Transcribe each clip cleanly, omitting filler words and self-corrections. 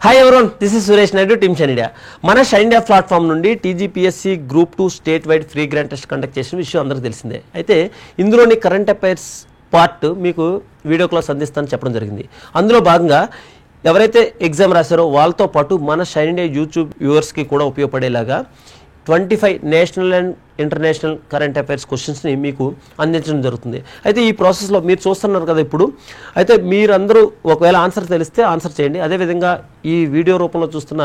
Hi everyone, this is Suresh Naidu, team shine India. మన shine India platform నుండి TGPSC group 2 state wide free grand test conduct చేసిన విషయం అందరికీ తెలిసిందే. అయితే ఇందులోని కరెంట్ అఫైర్స్ పార్ట్ మీకు వీడియో క్లాస్ అందిస్తానని చెప్పడం జరిగింది. అందులో భాగంగా ఎవరైతే ఎగ్జామ్ రాశారో వాళ్ళతో పాటు మన షైన్ ఇండియా యూట్యూబ్ వ్యూవర్స్కి కూడా ఉపయోగపడేలాగా 25 national and international current affairs క్వశ్చన్స్ని మీకు అందించడం జరుగుతుంది. అయితే ఈ ప్రాసెస్లో మీరు చూస్తున్నారు కదా ఇప్పుడు, అయితే మీరందరూ ఒకవేళ ఆన్సర్ తెలిస్తే ఆన్సర్ చేయండి. అదేవిధంగా ఈ వీడియో రూపంలో చూస్తున్న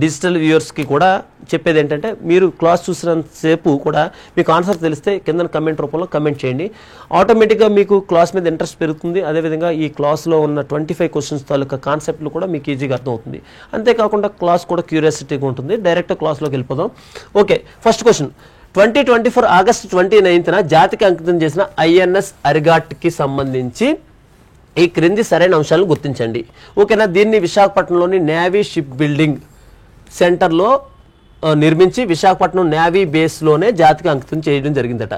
డిజిటల్ వ్యూవర్స్కి కూడా చెప్పేది ఏంటంటే, మీరు క్లాస్ చూసినంతసేపు కూడా మీకు ఆన్సర్ తెలిస్తే కింద కమెంట్ రూపంలో కమెంట్ చేయండి. ఆటోమేటిక్గా మీకు క్లాస్ మీద ఇంట్రెస్ట్ పెరుగుతుంది. అదేవిధంగా ఈ క్లాస్లో ఉన్న 25 క్వశ్చన్స్ తాలూకా కాన్సెప్ట్లు కూడా మీకు ఈజీగా అర్థమవుతుంది. అంతేకాకుండా క్లాస్ కూడా క్యూరియాసిటీగా ఉంటుంది. డైరెక్ట్ క్లాస్లోకి వెళ్ళిపోదాం. Okay, first question. 2024 ఆగస్టు 29న జాతికి అంకితం చేసిన ఐఎన్ఎస్ అరిగాట్కి సంబంధించి ఈ క్రింది సరైన అంశాలను గుర్తించండి. ఓకేనా, దీన్ని విశాఖపట్నంలోని నేవీ షిప్ బిల్డింగ్ సెంటర్లో నిర్మించి విశాఖపట్నం నేవీ బేస్లోనే జాతికి అంకితం చేయడం జరిగిందట.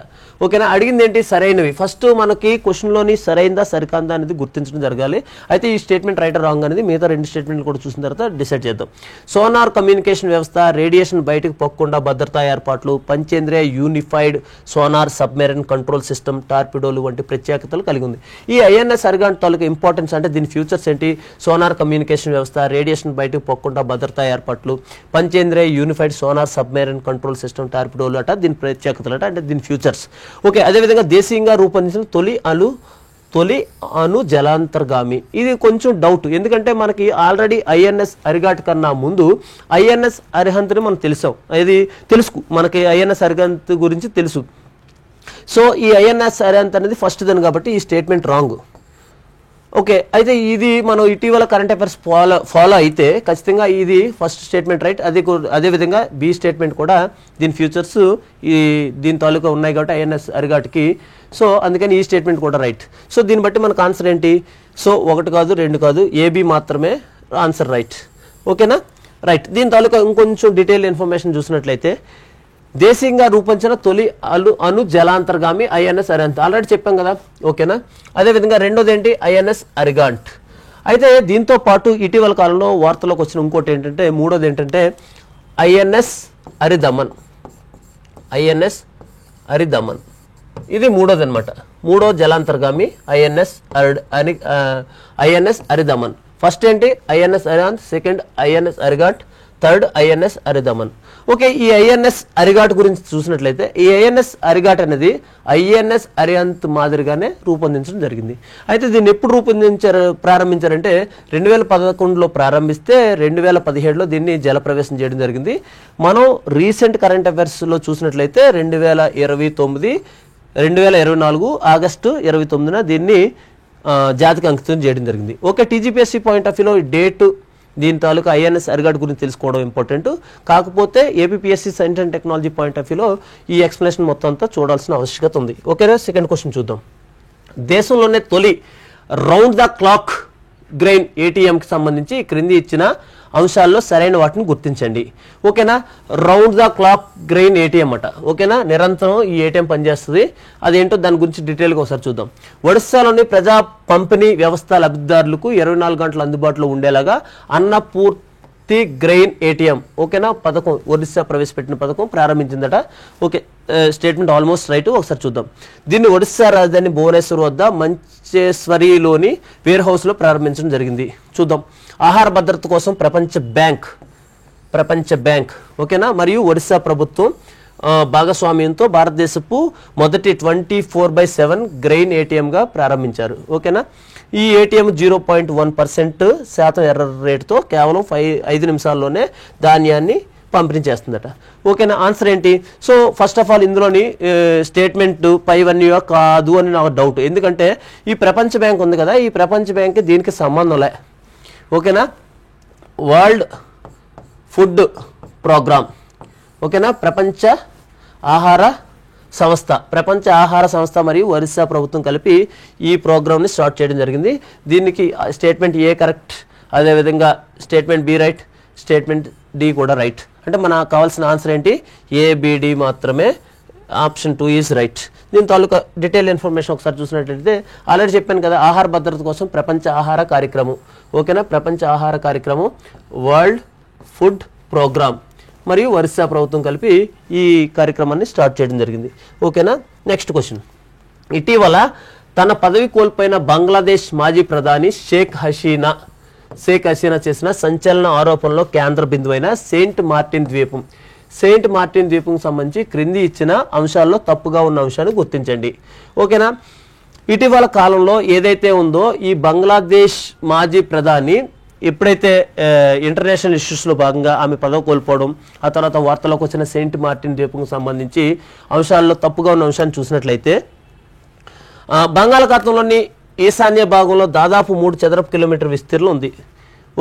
ఓకేనా, అడిగింది ఏంటి? సరైనవి. ఫస్ట్ మనకి క్వశ్చన్లోని సరైందా సరికాందా అనేది గుర్తించడం జరగాలి. అయితే ఈ స్టేట్మెంట్ రైట్ రాంగ్ అనేది మిగతా 2 స్టేట్మెంట్లు కూడా చూసిన తర్వాత డిసైడ్ చేద్దాం. సోనార్ కమ్యూనికేషన్ వ్యవస్థ, రేడియేషన్ బయటకు పోకుండా భద్రతా ఏర్పాట్లు, Panchendriya unified sonar submarine control system, టార్పిడోలు వంటి ప్రత్యేకతలు కలిగి ఉంది. ఈ ఐఎన్ఎస్ అరిగాట్ తాలూకా ఇంపార్టెన్స్ అంటే దీని ఫ్యూచర్స్ ఏంటి? సోనార్ కమ్యూనికేషన్ వ్యవస్థ, రేడియేషన్ బయటకు పోకుండా భద్రతా ఏర్పాట్లు, Panchendriya unified sonar submarine control system, టార్పిడోలు అట దీని ప్రత్యేకతలు అట, అంటే దీని ఫ్యూచర్స్. ఓకే, అదేవిధంగా దేశీయంగా రూపొందించిన తొలి అణు జలాంతర్గామి. ఇది కొంచెం డౌట్, ఎందుకంటే మనకి ఆల్రెడీ ఐఎన్ఎస్ అరిగాట్ కన్నా ముందు ఐఎన్ఎస్ అరిహంత్ని మనం తెలుసు, మనకి ఐఎన్ఎస్ అరిహంత్ గురించి తెలుసు. సో ఈ ఐఎన్ఎస్ అరిహంత్ అనేది ఫస్ట్ దన్ కాబట్టి ఈ స్టేట్మెంట్ రాంగ్. ఓకే, అయితే ఇది మనం ఇటీవల కరెంట్ అఫైర్స్ ఫాలో అయితే ఖచ్చితంగా ఇది ఫస్ట్ స్టేట్మెంట్ రైట్. అదేవిధంగా బి స్టేట్మెంట్ కూడా దీని ఫ్యూచర్స్ దీని తాలూకా ఉన్నాయి కాబట్టి ఐఎన్ఎస్ అరిగాట్కి. సో అందుకని ఈ స్టేట్మెంట్ కూడా రైట్. సో దీన్ని బట్టి మనకు ఆన్సర్ ఏంటి? సో 1 కాదు 2 కాదు, ఏబి మాత్రమే ఆన్సర్ రైట్. ఓకేనా, రైట్. దీని తాలూకా ఇంకొంచెం డీటెయిల్ ఇన్ఫర్మేషన్ చూసినట్లయితే, దేశీయంగా రూపొందించిన తొలి అణు జలాంతర్గామి ఐఎన్ఎస్ అరిహంత్ ఆల్రెడీ చెప్పాం కదా. ఓకేనా, అదేవిధంగా రెండోది ఏంటి? ఐఎన్ఎస్ అరిగాట్. అయితే దీంతో పాటు ఇటీవల కాలంలో వార్తలోకి వచ్చిన ఇంకోటి ఏంటంటే, మూడోది ఏంటంటే ఐఎన్ఎస్ అరిదమన్. ఇది మూడోది అనమాట. మూడో జలాంతర్గామి ఐఎన్ఎస్ అరిదమన్. ఫస్ట్ ఏంటి? INS Arihant, second INS Arighat, third INS Aridhaman. Okay, ఈ ఐఎన్ఎస్ అరిగాట్ గురించి చూసినట్లయితే, ఈ ఐఎన్ఎస్ అరిగాట్ అనేది ఐఎన్ఎస్ అరిహంత్ మాదిరిగానే రూపొందించడం జరిగింది. అయితే దీన్ని ఎప్పుడు ప్రారంభించారంటే 2011లో ప్రారంభిస్తే 2017లో దీన్ని జలప్రవేశం చేయడం జరిగింది. మనం రీసెంట్ కరెంట్ అఫైర్స్లో చూసినట్లయితే 2024 ఆగస్టు 29న దీన్ని జాతికి అంకితం చేయడం జరిగింది. ఓకే, టీజీపీఎస్సీ పాయింట్ ఆఫ్ వ్యూలో డేట్ దీని తాలూకా ఐఎన్ఎస్ అరిగాట్ గురించి తెలుసుకోవడం ఇంపార్టెంట్. కాకపోతే APSC science and technology point of వ్యూలో ఈ ఎక్స్ప్లెనేషన్ మొత్తం అంతా చూడాల్సిన ఆవశ్యకత ఉంది. ఓకేనా, సెకండ్ క్వశ్చన్ చూద్దాం. దేశంలోనే తొలి రౌండ్ ద క్లాక్ గ్రెయిన్ ఏటీఎంకి సంబంధించి క్రింది ఇచ్చిన అంశాల్లో సరైన వాటిని గుర్తించండి. ఓకేనా, round the clock grain ATM అట. ఓకేనా, నిరంతరం ఈ ఏటీఎం పనిచేస్తుంది. అదేంటో దాని గురించి డీటెయిల్గా ఒకసారి చూద్దాం. ఒడిశాలోని ప్రజా పంపిణీ వ్యవస్థ లబ్ధిదారులకు 24 గంటలు అందుబాటులో ఉండేలాగా అన్నపూర్తి గ్రెయిన్ ఏటీఎం ఓకేనా పథకం ఒడిశా ప్రవేశపెట్టిన పథకం ప్రారంభించిందట. Okay, statement almost right. ఒకసారి చూద్దాం. దీన్ని ఒడిశా రాజధాని భువనేశ్వర్ వద్ద మంచేశ్వరిలోని వేర్ హౌస్లో ప్రారంభించడం జరిగింది. చూద్దాం. ఆహార భద్రత కోసం ప్రపంచ బ్యాంక్ ఓకేనా మరియు ఒడిశా ప్రభుత్వం భాగస్వామ్యంతో భారతదేశపు మొదటి 24/7 గ్రెయిన్ ఏటీఎంగా ప్రారంభించారు. ఓకేనా, ఈ ఏటీఎం 0.1% శాతం ఎర్రర్ రేటుతో కేవలం 5 నిమిషాల్లోనే ధాన్యాన్ని పంపిణీ చేస్తుందట. ఓకేనా, ఆన్సర్ ఏంటి? సో ఫస్ట్ ఆఫ్ ఆల్ ఇందులోని స్టేట్మెంట్ పైవన్నీ కాదు అని నాకు డౌట్. ఎందుకంటే ఈ ప్రపంచ బ్యాంక్ ఉంది కదా, ఈ ప్రపంచ బ్యాంక్ దీనికి సంబంధంలే. ఓకేనా, వరల్డ్ ఫుడ్ ప్రోగ్రామ్ ఓకేనా ప్రపంచ ఆహార సంస్థ మరియు ఒరిస్సా ప్రభుత్వం కలిపి ఈ ప్రోగ్రామ్ని స్టార్ట్ చేయడం జరిగింది. దీనికి స్టేట్మెంట్ ఏ కరెక్ట్, అదేవిధంగా statement B right, statement D కూడా రైట్. అంటే మనకు కావాల్సిన ఆన్సర్ ఏంటి? ఏబిడి మాత్రమే ఆప్షన్ 2 ఈజ్ రైట్. దీని తాలూకా డీటెయిల్ ఇన్ఫర్మేషన్ ఒకసారి చూసినట్లయితే ఆల్రెడీ చెప్పాను కదా, ఆహార భద్రత కోసం ప్రపంచ ఆహార కార్యక్రమం, ఓకేనా, ప్రపంచ ఆహార కార్యక్రమం, వరల్డ్ ఫుడ్ ప్రోగ్రామ్ మరియు ఒరిస్సా ప్రభుత్వం కలిపి ఈ కార్యక్రమాన్ని స్టార్ట్ చేయడం జరిగింది, ఓకేనా. నెక్స్ట్ క్వశ్చన్, ఇటీవల తన పదవి కోల్పోయిన బంగ్లాదేశ్ మాజీ ప్రధాని షేక్ హసీనా చేసిన సంచలన ఆరోపణలో కేంద్ర బిందువైన సెయింట్ మార్టిన్ ద్వీపం సంబంధించి క్రింది ఇచ్చిన అంశాల్లో తప్పుగా ఉన్న అంశాన్ని గుర్తించండి, ఓకేనా. ఇటీవల కాలంలో ఏదైతే ఉందో ఈ బంగ్లాదేశ్ మాజీ ప్రధాని ఎప్పుడైతే ఇంటర్నేషనల్ ఇష్యూస్లో భాగంగా ఆమె పదవి కోల్పోవడం, ఆ తర్వాత వార్తలోకి వచ్చిన సెయింట్ మార్టిన్ ద్వీపంకు సంబంధించి అంశాల్లో తప్పుగా ఉన్న అంశాన్ని చూసినట్లయితే బంగాళాఖాతంలోని ఈశాన్య భాగంలో దాదాపు 3 చదరపు కిలోమీటర్ విస్తీర్ణం ఉంది,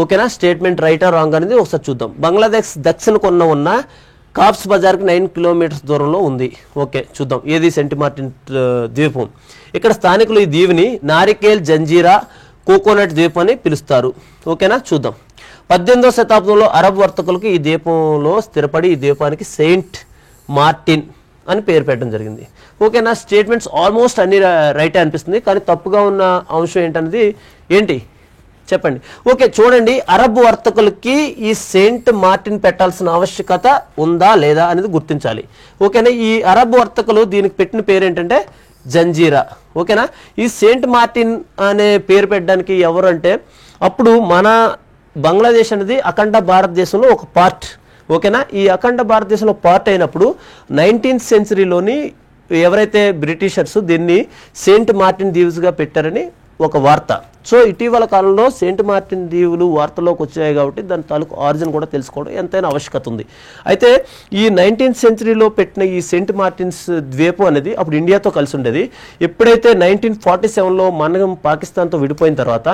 ఓకేనా. స్టేట్మెంట్ రైటా రాంగ్ అనేది ఒకసారి చూద్దాం. బంగ్లాదేశ్ దక్షిణ కొన్న ఉన్న కాప్స్ బజార్కి 9 కిలోమీటర్స్ దూరంలో ఉంది, ఓకే. చూద్దాం ఏది సెయింట్ మార్టిన్ ద్వీపం. ఇక్కడ స్థానికులు ఈ దీవిని నారికేల్ జంజీరా కోకోనట్ ద్వీపం అని పిలుస్తారు, ఓకేనా. చూద్దాం 18వ శతాబ్దంలో అరబ్ వర్తకులకు ఈ ద్వీపంలో స్థిరపడి ఈ ద్వీపానికి సెయింట్ మార్టిన్ అని పేరు పెట్టడం జరిగింది, ఓకేనా. స్టేట్మెంట్స్ ఆల్మోస్ట్ అన్ని రైట్ అనిపిస్తుంది, కానీ తప్పుగా ఉన్న అంశం ఏంటనేది ఏంటి చెప్పండి. ఓకే, చూడండి, అరబ్ వర్తకులకి ఈ సెయింట్ మార్టిన్ పెట్టాల్సిన ఆవశ్యకత ఉందా లేదా అనేది గుర్తించాలి, ఓకేనా. ఈ అరబ్ వర్తకులు దీనికి పెట్టిన పేరు ఏంటంటే జంజీరా, ఓకేనా. ఈ సెయింట్ మార్టిన్ అనే పేరు పెట్టడానికి ఎవరు అంటే అప్పుడు మన బంగ్లాదేశ్ అనేది అఖండ భారతదేశంలో ఒక పార్ట్, ఓకేనా. ఈ అఖండ భారతదేశంలో పార్ట్ అయినప్పుడు 19th సెంచరీలోని ఎవరైతే బ్రిటిషర్స్ దీన్ని సెయింట్ మార్టిన్ దీవ్స్గా పెట్టారని ఒక వార్త. సో ఇటీవల కాలంలో సెయింట్ మార్టిన్ దీవులు వార్తలోకి వచ్చాయి కాబట్టి దాని తాలూకు ఆరిజిన్ కూడా తెలుసుకోవడం ఎంతైనా ఆవశ్యకత ఉంది. అయితే ఈ 19th సెంచరీలో పెట్టిన ఈ సెయింట్ మార్టిన్స్ ద్వీపం అనేది అప్పుడు ఇండియాతో కలిసి ఉండేది. ఎప్పుడైతే 1947లో మనం పాకిస్తాన్తో విడిపోయిన తర్వాత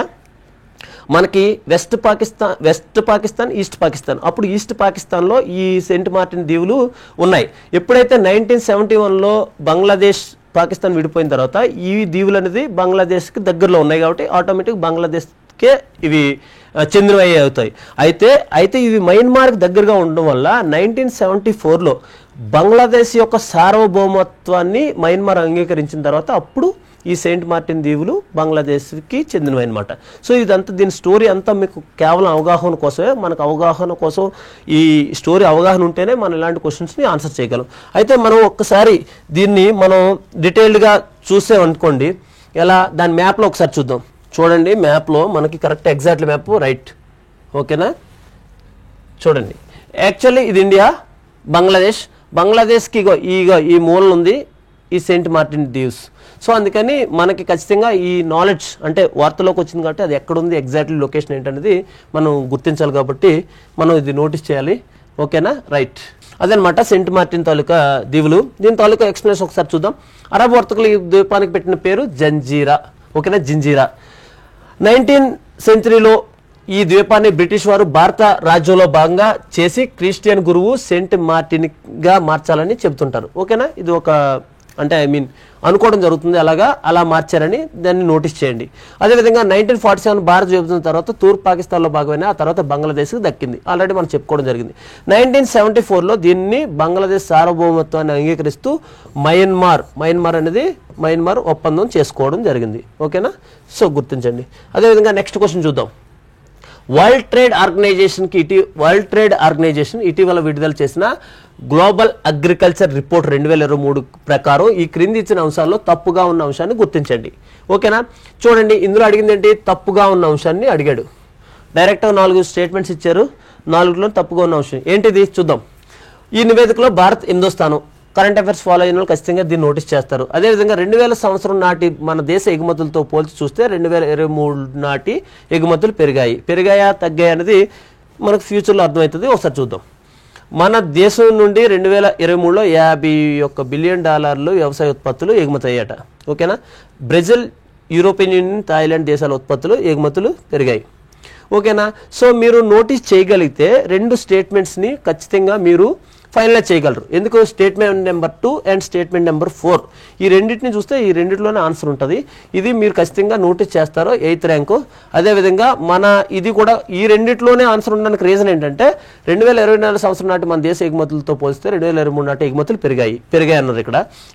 మనకి వెస్ట్ పాకిస్తాన్ ఈస్ట్ పాకిస్తాన్, అప్పుడు ఈస్ట్ పాకిస్తాన్లో ఈ సెయింట్ మార్టిన్ దీవులు ఉన్నాయి. ఎప్పుడైతే 1971లో బంగ్లాదేశ్ పాకిస్తాన్ విడిపోయిన తర్వాత ఈ దీవులు అనేది బంగ్లాదేశ్కి దగ్గరలో ఉన్నాయి కాబట్టి ఆటోమేటిక్ బంగ్లాదేశ్కే ఇవి చెందినవి అవుతాయి. అయితే ఇవి మయన్మార్కి దగ్గరగా ఉండడం వల్ల 1974లో బంగ్లాదేశ్ యొక్క సార్వభౌమత్వాన్ని మయన్మార్ అంగీకరించిన తర్వాత అప్పుడు ఈ సెయింట్ మార్టిన్ దీవులు బంగ్లాదేశ్కి చెందినవి అనమాట. సో ఇదంతా దీని స్టోరీ అంతా మీకు కేవలం అవగాహన కోసమే, మనకు అవగాహన కోసం ఈ స్టోరీ అవగాహన ఉంటేనే మనం ఇలాంటి క్వశ్చన్స్ని ఆన్సర్ చేయగలం. అయితే మనం ఒక్కసారి దీన్ని మనం డీటెయిల్డ్గా చూసామనుకోండి, ఎలా దాని మ్యాప్లో ఒకసారి చూద్దాం. చూడండి, మ్యాప్లో మనకి కరెక్ట్ ఎగ్జాక్ట్లీ మ్యాప్ రైట్, ఓకేనా. చూడండి, యాక్చువల్లీ ఇది ఇండియా, బంగ్లాదేశ్కి ఈ మూలన ఉంది ఈ సెయింట్ మార్టిన్ దీవ్స్. సో అందుకని మనకి ఖచ్చితంగా ఈ నాలెడ్జ్ అంటే వార్తలోకి వచ్చింది కాబట్టి అది ఎక్కడుంది ఎగ్జాక్ట్లీ లొకేషన్ ఏంటనేది మనం గుర్తించాలి కాబట్టి మనం ఇది నోటీస్ చేయాలి, ఓకేనా. రైట్, అదనమాట సెయింట్ మార్టిన్ తాలూకా దీవులు. దీని తాలూకా ఎక్స్ప్లెనేషన్ ఒకసారి చూద్దాం. అరబ్ వర్తకులు ఈ ద్వీపానికి పెట్టిన పేరు జంజీరా, ఓకేనా, జింజీరా. 19th సెంచరీలో ఈ ద్వీపాన్ని బ్రిటిష్ వారు భారత రాజ్యంలో భాగంగా చేసి క్రిస్టియన్ గురువు సెయింట్ మార్టిన్గా మార్చాలని చెబుతుంటారు, ఓకేనా. ఇది ఒక అంటే అనుకోవడం జరుగుతుంది, అలా మార్చారని దాన్ని నోటీస్ చేయండి. అదేవిధంగా 1947 భారత్ విభజన తర్వాత తూర్పు పాకిస్తాన్లో భాగమైన ఆ తర్వాత బంగ్లాదేశ్కి దక్కింది, ఆల్రెడీ మనం చెప్పుకోవడం జరిగింది. 1974లో దీన్ని బంగ్లాదేశ్ సార్వభౌమత్వాన్ని అంగీకరిస్తూ మయన్మార్ అనేది ఒప్పందం చేసుకోవడం జరిగింది, ఓకేనా. సో గుర్తించండి. అదేవిధంగా నెక్స్ట్ క్వశ్చన్ చూద్దాం. వరల్డ్ ట్రేడ్ ఆర్గనైజేషన్ ఇటీవల విడుదల చేసిన గ్లోబల్ అగ్రికల్చర్ రిపోర్ట్ 2023 ప్రకారం ఈ క్రింది ఇచ్చిన అంశాల్లో తప్పుగా ఉన్న అంశాన్ని గుర్తించండి, ఓకేనా. చూడండి, ఇందులో అడిగింది ఏంటి, తప్పుగా ఉన్న అంశాన్ని అడిగాడు. డైరెక్ట్గా 4 స్టేట్మెంట్స్ ఇచ్చారు, 4లో తప్పుగా ఉన్న అంశం ఏంటిది చూద్దాం. ఈ నివేదికలో భారత్ 8వ స్థానం. కరెంట్ అఫైర్స్ ఫాలో అయిన వాళ్ళు ఖచ్చితంగా దీన్ని నోటీస్ చేస్తారు. అదేవిధంగా 2000 సంవత్సరం నాటి మన దేశ ఎగుమతులతో పోల్చి చూస్తే 2023 నాటి ఎగుమతులు పెరిగాయా తగ్గాయా అనేది మనకు ఫ్యూచర్లో అర్థమవుతుంది. ఒకసారి చూద్దాం. మన దేశం నుండి 2023లో $51 బిలియన్ వ్యవసాయ ఉత్పత్తులు ఎగుమతి అయ్యాట, ఓకేనా. బ్రెజిల్, యూరోపియన్ యూనియన్, థాయిలాండ్ దేశాల ఎగుమతులు పెరిగాయి, ఓకేనా. సో మీరు నోటీస్ చేయగలిగితే 2 స్టేట్మెంట్స్ని ఖచ్చితంగా మీరు ఫైనలైజ్ చేయగలరు. ఎందుకు statement number 2 and statement number 4 ఈ రెండింటిని చూస్తే ఈ రెండింటిలోనే ఆన్సర్ ఉంటుంది. ఇది మీరు ఖచ్చితంగా నోటీస్ చేస్తారో 8th ర్యాంకు. అదేవిధంగా మన ఇది కూడా ఈ రెండింటిలోనే ఆన్సర్ ఉండడానికి రీజన్ ఏంటంటే 2024 సంవత్సరం నాటి మన దేశ ఎగుమతులతో పోలిస్తే 2023 నాటి ఎగుమతులు పెరిగాయి అన్నారు.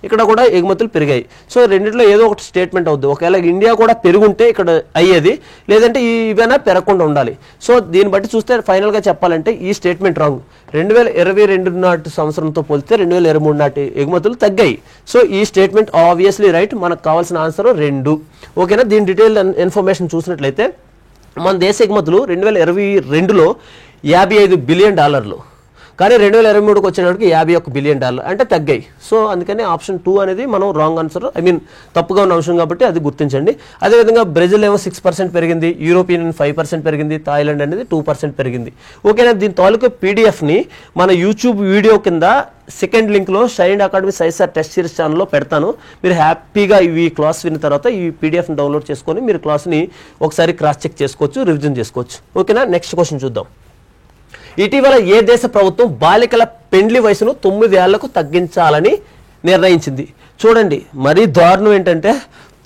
ఇక్కడ కూడా ఎగుమతులు పెరిగాయి. సో రెండింటిలో ఏదో ఒకటి స్టేట్మెంట్ అవుద్ది. ఒకవేళ ఇండియా కూడా పెరుగుంటే ఇక్కడ అయ్యేది, లేదంటే ఇవైనా పెరగకుండా ఉండాలి. సో దీన్ని బట్టి చూస్తే ఫైనల్గా చెప్పాలంటే ఈ స్టేట్మెంట్ రాంగ్. 2022 నాటి సంవత్సరంతో పోలిస్తే 2023 నాటి ఎగుమతులు తగ్గాయి. సో ఈ స్టేట్మెంట్ ఆబ్వియస్లీ రైట్. మనకు కావాల్సిన ఆన్సర్ 2. ఓకేనా. దీని డీటెయిల్ ఇన్ఫర్మేషన్ చూసినట్లయితే మన దేశ ఎగుమతులు 2022లో $55 బిలియన్, కానీ 2023కి వచ్చేటప్పటికి $51 బిలియన్ అంటే తగ్గాయి. సో అందుకని ఆప్షన్ 2 అనేది మనం రాంగ్ ఆన్సర్, తప్పుగా ఉన్న అంశం కాబట్టి అది గుర్తించండి. అదేవిధంగా బ్రెజిల్ ఏమో 6% పెరిగింది, యూరోపియన్ 5% పెరిగింది, థాయిలాండ్ అనేది 2% పెరిగింది. ఓకేనా. దీని తాలూకు పీడిఎఫ్ని మన యూట్యూబ్ వీడియో కింద సెకండ్ లింక్లో షైన్ అకాడమీ సైసార్ టెస్ట్ సిరీస్ ఛానల్లో పెడతాను. మీరు హ్యాపీగా ఈ క్లాస్ విన్న తర్వాత ఈ పీడిఎఫ్ని డౌన్లోడ్ చేసుకొని మీరు క్లాస్ని ఒకసారి క్రాస్ చెక్ చేసుకోవచ్చు, రివిజన్ చేసుకోవచ్చు. ఓకేనా. నెక్స్ట్ క్వశ్చన్ చూద్దాం. ఇటీవల ఏ దేశ ప్రభుత్వం బాలికల పెండ్లి వయసును 9 ఏళ్లకు తగ్గించాలని నిర్ణయించింది? చూడండి, మరీ దారుణం ఏంటంటే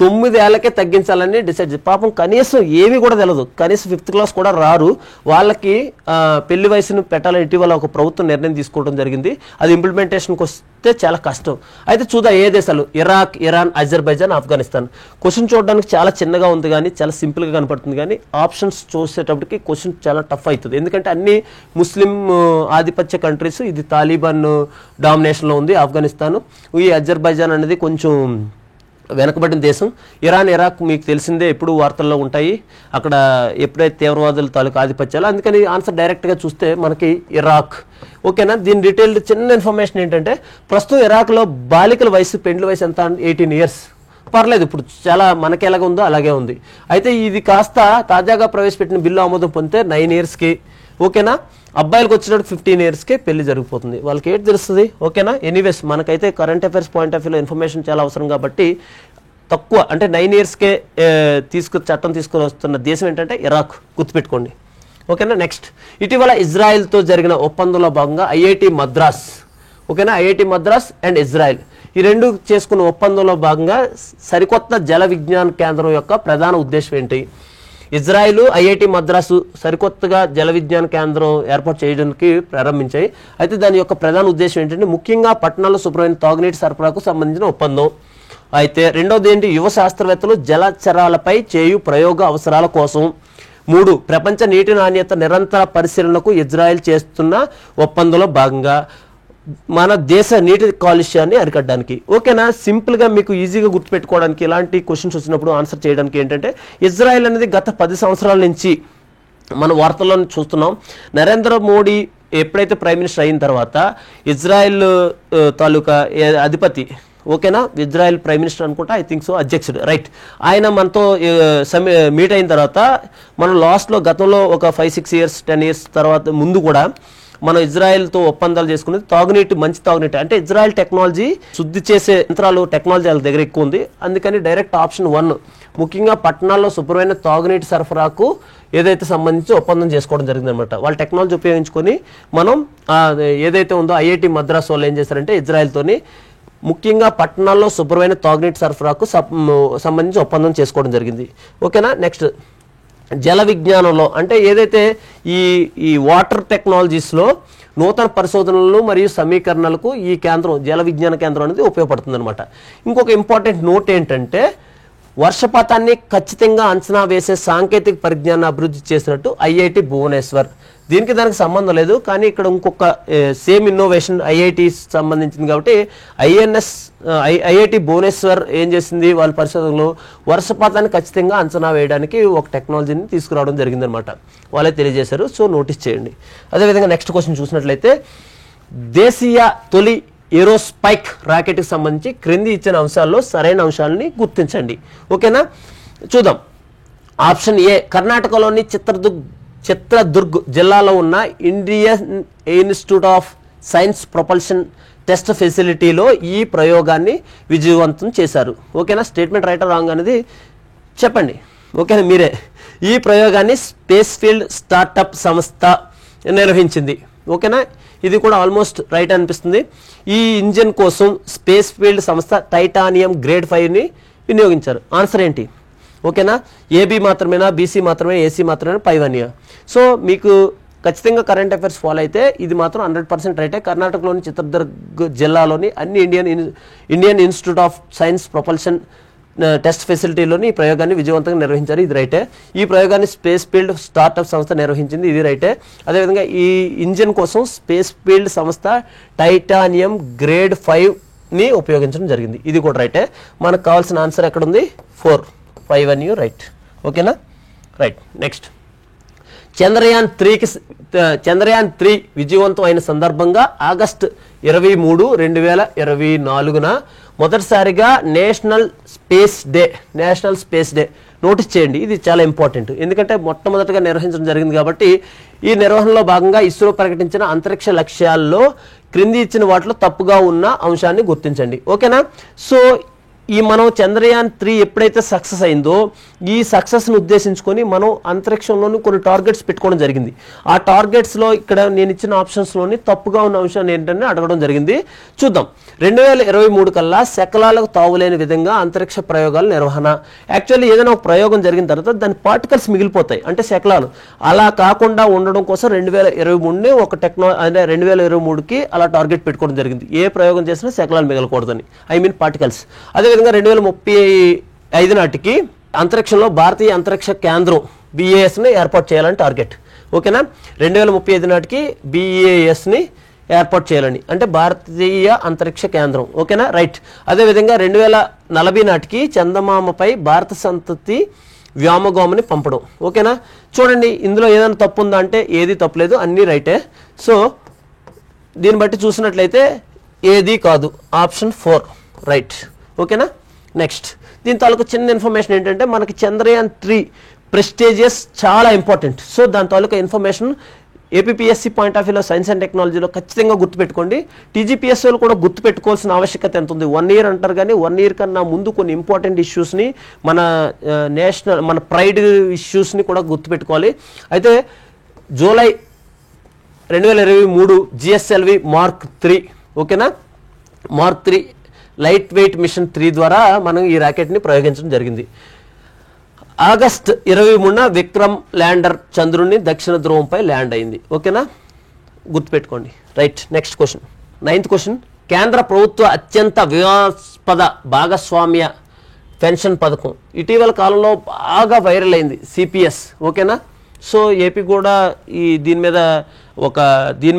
9 ఏళ్లకే తగ్గించాలని డిసైడ్ చేసి, పాపం కనీసం ఏమీ కూడా తెలియదు, కనీసం 5th క్లాస్ కూడా రారు, వాళ్ళకి పెళ్లి వయసును పెట్టాలని ఇటీవల ఒక ప్రభుత్వం నిర్ణయం తీసుకోవడం జరిగింది. అది ఇంప్లిమెంటేషన్కి వస్తే చాలా కష్టం. అయితే చూద్దాం ఏ దేశాలు: Iraq, Iran, Azerbaijan, Afghanistan. Question చూడడానికి చాలా చిన్నగా ఉంది కానీ చాలా సింపుల్గా కనపడుతుంది, కానీ ఆప్షన్స్ చూసేటప్పటికి క్వశ్చన్ చాలా టఫ్ అవుతుంది. ఎందుకంటే అన్ని ముస్లిం ఆధిపత్య కంట్రీస్, ఇది తాలిబాన్ డామినేషన్లో ఉంది ఆఫ్ఘనిస్తాన్. ఈ అజర్బైజాన్ అనేది కొంచెం వెనకబడిన దేశం. ఇరాన్, ఇరాక్ మీకు తెలిసిందే, ఎప్పుడు వార్తల్లో ఉంటాయి, అక్కడ ఎప్పుడైతే తీవ్రవాదుల తాలూకు ఆధిపత్యాలు. అందుకని ఆన్సర్ డైరెక్ట్గా చూస్తే మనకి ఇరాక్. ఓకేనా. దీని డీటెయిల్డ్ చిన్న ఇన్ఫర్మేషన్ ఏంటంటే ప్రస్తుతం ఇరాక్లో బాలికల వయసు, పెండ్లి వయసు ఎంత? 18 years. పర్లేదు, ఇప్పుడు చాలా మనకి ఎలాగ ఉందో అలాగే ఉంది. అయితే ఇది కాస్త తాజాగా ప్రవేశపెట్టిన బిల్లు ఆమోదం పొందితే 9 yearsకి. ఓకేనా. అబ్బాయిలకు వచ్చినప్పుడు 15 yearsకే పెళ్లి జరిగిపోతుంది. వాళ్ళకి ఏంటి తెలుస్తుంది? ఓకేనా. ఎనీవేస్ మనకైతే కరెంట్ అఫైర్స్ పాయింట్ ఆఫ్ వ్యూలో ఇన్ఫర్మేషన్ చాలా అవసరం కాబట్టి తక్కువ, అంటే 9 yearsకే చట్టం తీసుకొని వస్తున్న దేశం ఏంటంటే ఇరాక్, గుర్తుపెట్టుకోండి. ఓకేనా. నెక్స్ట్, ఇటీవల ఇజ్రాయెల్తో జరిగిన ఒప్పందంలో భాగంగా ఐఐటి మద్రాస్, ఓకేనా, ఐఐటి మద్రాస్ అండ్ ఇజ్రాయెల్ ఈ రెండు చేసుకున్న ఒప్పందంలో భాగంగా సరికొత్త జల విజ్ఞాన కేంద్రం యొక్క ప్రధాన ఉద్దేశం ఏంటి? ఇజ్రాయిల్, ఐఐటి మద్రాసు సరికొత్తగా జల విజ్ఞాన కేంద్రం ఏర్పాటు చేయడానికి ప్రారంభించాయి. అయితే దాని యొక్క ప్రధాన ఉద్దేశం ఏంటంటే ముఖ్యంగా పట్టణాల్లో శుభ్రమైన తాగునీటి సరఫరాకు సంబంధించిన ఒప్పందం. అయితే రెండవది ఏంటి? యువ శాస్త్రవేత్తలు జలచరాలపై చేయు ప్రయోగ అవసరాల కోసం. 3, ప్రపంచ నీటి నాణ్యత నిరంతర పరిశీలనకు ఇజ్రాయెల్ చేస్తున్న ఒప్పందంలో భాగంగా మన దేశ నీటి కాలుష్యాన్ని అరికట్టడానికి. ఓకేనా. సింపుల్గా మీకు ఈజీగా గుర్తుపెట్టుకోవడానికి ఇలాంటి క్వశ్చన్స్ వచ్చినప్పుడు ఆన్సర్ చేయడానికి ఏంటంటే ఇజ్రాయెల్ అనేది గత 10 సంవత్సరాల నుంచి మన వార్తల్లో చూస్తున్నాం. నరేంద్ర మోడీ ఎప్పుడైతే ప్రైమ్ మినిస్టర్ అయిన తర్వాత ఇజ్రాయెల్ తాలూకా అధిపతి, ఓకేనా, ఇజ్రాయెల్ ప్రైమ్ మినిస్టర్ అనుకుంటా, ఐ థింక్ సో, అధ్యక్షుడు, రైట్, ఆయన మనతో మీట్ అయిన తర్వాత మనం లాస్ట్లో గతంలో ఒక 5-6 years 10 years తర్వాత ముందు కూడా మనం ఇజ్రాయెల్తో ఒప్పందాలు చేసుకునేది తాగునీటి, మంచి తాగునీటి. అంటే ఇజ్రాయెల్ టెక్నాలజీ, శుద్ధి చేసే యంత్రాలు, టెక్నాలజీ వాళ్ళ దగ్గర ఎక్కువ ఉంది. అందుకని డైరెక్ట్ ఆప్షన్ 1, ముఖ్యంగా పట్టణాల్లో శుభ్రమైన తాగునీటి సరఫరాకు ఏదైతే సంబంధించి ఒప్పందం చేసుకోవడం జరిగిందనమాట. వాళ్ళ టెక్నాలజీ ఉపయోగించుకొని మనం ఏదైతే ఉందో ఐఐటి మద్రాస్ వాళ్ళు ఏం చేశారంటే ఇజ్రాయెల్తోని ముఖ్యంగా పట్టణాల్లో శుభ్రమైన తాగునీటి సరఫరాకు సంబంధించి ఒప్పందం చేసుకోవడం జరిగింది. ఓకేనా. నెక్స్ట్, జల విజ్ఞానంలో అంటే ఏదైతే ఈ వాటర్ టెక్నాలజీస్లో నూతన పరిశోధనలు మరియు సమీకరణలకు ఈ కేంద్రం, జల విజ్ఞాన కేంద్రం అనేది ఉపయోగపడుతుంది అనమాట. ఇంకొక ఇంపార్టెంట్ నోట్ ఏంటంటే వర్షపాతాన్ని ఖచ్చితంగా అంచనా వేసే సాంకేతిక పరిజ్ఞానాన్ని అభివృద్ధి చేసినట్టు ఐఐటి భువనేశ్వర్. దీనికి దానికి సంబంధం లేదు, కానీ ఇక్కడ ఇంకొక సేమ్ ఇన్నోవేషన్ ఐఐటి సంబంధించింది కాబట్టి ఐఐటి భువనేశ్వర్ ఏం చేసింది, వాళ్ళ పరిశోధనలో వర్షపాతాన్ని ఖచ్చితంగా అంచనా వేయడానికి ఒక టెక్నాలజీని తీసుకురావడం జరిగిందనమాట. వాళ్ళే తెలియజేశారు. సో నోటీస్ చేయండి. అదేవిధంగా నెక్స్ట్ క్వశ్చన్ చూసినట్లయితే దేశీయ తొలి ఏరోస్పైక్ రాకెట్కి సంబంధించి క్రింది ఇచ్చిన అంశాల్లో సరైన అంశాలని గుర్తించండి. ఓకేనా. చూద్దాం. ఆప్షన్ ఏ, కర్ణాటకలోని చిత్రదుర్గ్ జిల్లాలో ఉన్న Indian institute of science propulsion test ఫెసిలిటీలో ఈ ప్రయోగాన్ని విజయవంతం చేశారు. ఓకేనా. స్టేట్మెంట్ రైట్ రాంగ్ అనేది చెప్పండి. ఓకేనా, మీరే. ఈ ప్రయోగాన్ని స్పేస్ ఫీల్డ్ స్టార్టప్ సంస్థ నిర్వహించింది. ఓకేనా. ఇది కూడా ఆల్మోస్ట్ రైట్ అనిపిస్తుంది. ఈ ఇంజిన్ కోసం స్పేస్ ఫీల్డ్ సంస్థ టైటానియం గ్రేడ్ 5ని వినియోగించారు. ఆన్సర్ ఏంటి? ఓకేనా, ఏబీ మాత్రమేనా, బీసీ మాత్రమే, ఏసీ మాత్రమే, పైవనియా? సో మీకు ఖచ్చితంగా కరెంట్ అఫైర్స్ ఫాలో అయితే ఇది మాత్రం 100% రైటే. కర్ణాటకలోని చిత్రదుర్గ్ జిల్లాలోని అన్ని Indian institute of science propulsion test ఫెసిలిటీలోని ఈ ప్రయోగాన్ని విజయవంతంగా నిర్వహించారు. ఇది రైటే. ఈ ప్రయోగాన్ని స్పేస్ ఫీల్డ్ స్టార్టప్ సంస్థ నిర్వహించింది. ఇది రైటే. అదేవిధంగా ఈ ఇంజిన్ కోసం స్పేస్ ఫీల్డ్ సంస్థ టైటానియం గ్రేడ్ 5ని ఉపయోగించడం జరిగింది. ఇది కూడా రైటే. మనకు కావాల్సిన ఆన్సర్ ఎక్కడ ఉంది? 4, 5 అని రైట్. ఓకేనా, రైట్. నెక్స్ట్, చంద్రయాన్ 3 విజయవంతం అయిన సందర్భంగా ఆగస్టు 23, 2024న మొదటిసారిగా నేషనల్ స్పేస్ డే నోటీస్ చేయండి. ఇది చాలా ఇంపార్టెంట్, ఎందుకంటే మొట్టమొదటిగా నిర్వహించడం జరిగింది కాబట్టి ఈ నిర్వహణలో భాగంగా ఇస్రో ప్రకటించిన అంతరిక్ష లక్ష్యాల్లో క్రింది ఇచ్చిన వాటిలో తప్పుగా ఉన్న అంశాన్ని గుర్తించండి. ఓకేనా, సో ఈ మనం చంద్రయాన్ 3 ఎప్పుడైతే సక్సెస్ అయిందో ఈ సక్సెస్ను ఉద్దేశించుకొని మనం అంతరిక్షంలోని కొన్ని టార్గెట్స్ పెట్టుకోవడం జరిగింది. ఆ టార్గెట్స్లో ఇక్కడ నేను ఇచ్చిన ఆప్షన్స్లోని తప్పుగా ఉన్న అంశాన్ని ఏంటని అడగడం జరిగింది. చూద్దాం. 2023 కల్లా శకలాలకు తావులేని విధంగా అంతరిక్ష ప్రయోగాల నిర్వహణ. యాక్చువల్లీ ఏదైనా ఒక ప్రయోగం జరిగిన తర్వాత దాని పార్టికల్స్ మిగిలిపోతాయి, అంటే శకలాలు. అలా కాకుండా ఉండడం కోసం 2023ని ఒక అంటే 2023కి అలా టార్గెట్ పెట్టుకోవడం జరిగింది. ఏ ప్రయోగం చేసినా శకలాలు మిగలకూడదని, ఐ మీన్ పార్టికల్స్. అదేవిధంగా 2035 నాటికి అంతరిక్షంలో భారతీయ అంతరిక్ష కేంద్రం BASని ఏర్పాటు చేయాలని టార్గెట్. ఓకేనా, 2035 నాటికి BASని ఏర్పాటు చేయాలని, అంటే భారతీయ అంతరిక్ష కేంద్రం. ఓకేనా, రైట్. అదేవిధంగా 2040 నాటికి చందమామపై భారత సంతతి వ్యోమగామిని పంపడం. ఓకేనా, చూడండి ఇందులో ఏదైనా తప్పు ఉందా అంటే ఏది తప్పులేదు, అన్నీ రైటే. సో దీన్ని బట్టి చూసినట్లయితే ఏది కాదు, ఆప్షన్ 4 రైట్. ఓకేనా, నెక్స్ట్, దీని తాలూకు చిన్న ఇన్ఫర్మేషన్ ఏంటంటే మనకి చంద్రయాన్ 3 ప్రెస్టీజియస్, చాలా ఇంపార్టెంట్. సో దాని తాలూకా ఇన్ఫర్మేషన్ ఏపీఎస్సీ పాయింట్ ఆఫ్ వ్యూలో సైన్స్ అండ్ టెక్నాలజీలో ఖచ్చితంగా గుర్తుపెట్టుకోండి. టీజీపీఎస్సీలో కూడా గుర్తుపెట్టుకోవాల్సిన ఆవశ్యకత ఎంత ఉంది. 1 ఇయర్ అంటారు, కానీ 1 ఇయర్ కన్నా ముందు కొన్ని ఇంపార్టెంట్ ఇష్యూస్ని, మన ప్రైడ్ ఇష్యూస్ని కూడా గుర్తుపెట్టుకోవాలి. అయితే జూలై 2023 GSLV Mark 3, ఓకేనా, Mark 3 లైట్ వెయిట్ మిషన్ 3 ద్వారా మనం ఈ రాకెట్ని ప్రయోగించడం జరిగింది. ఆగస్ట్ 23న విక్రమ్ ల్యాండర్ చంద్రుని దక్షిణ ధ్రువంపై ల్యాండ్ అయింది. ఓకేనా, గుర్తుపెట్టుకోండి. Right. Next question, 9th question. కేంద్ర ప్రభుత్వ అత్యంత వివాదాస్పద భాగస్వామ్య పెన్షన్ పథకం ఇటీవల కాలంలో బాగా వైరల్ అయింది, CPS. ఓకేనా, సో ఏపీ కూడా దీని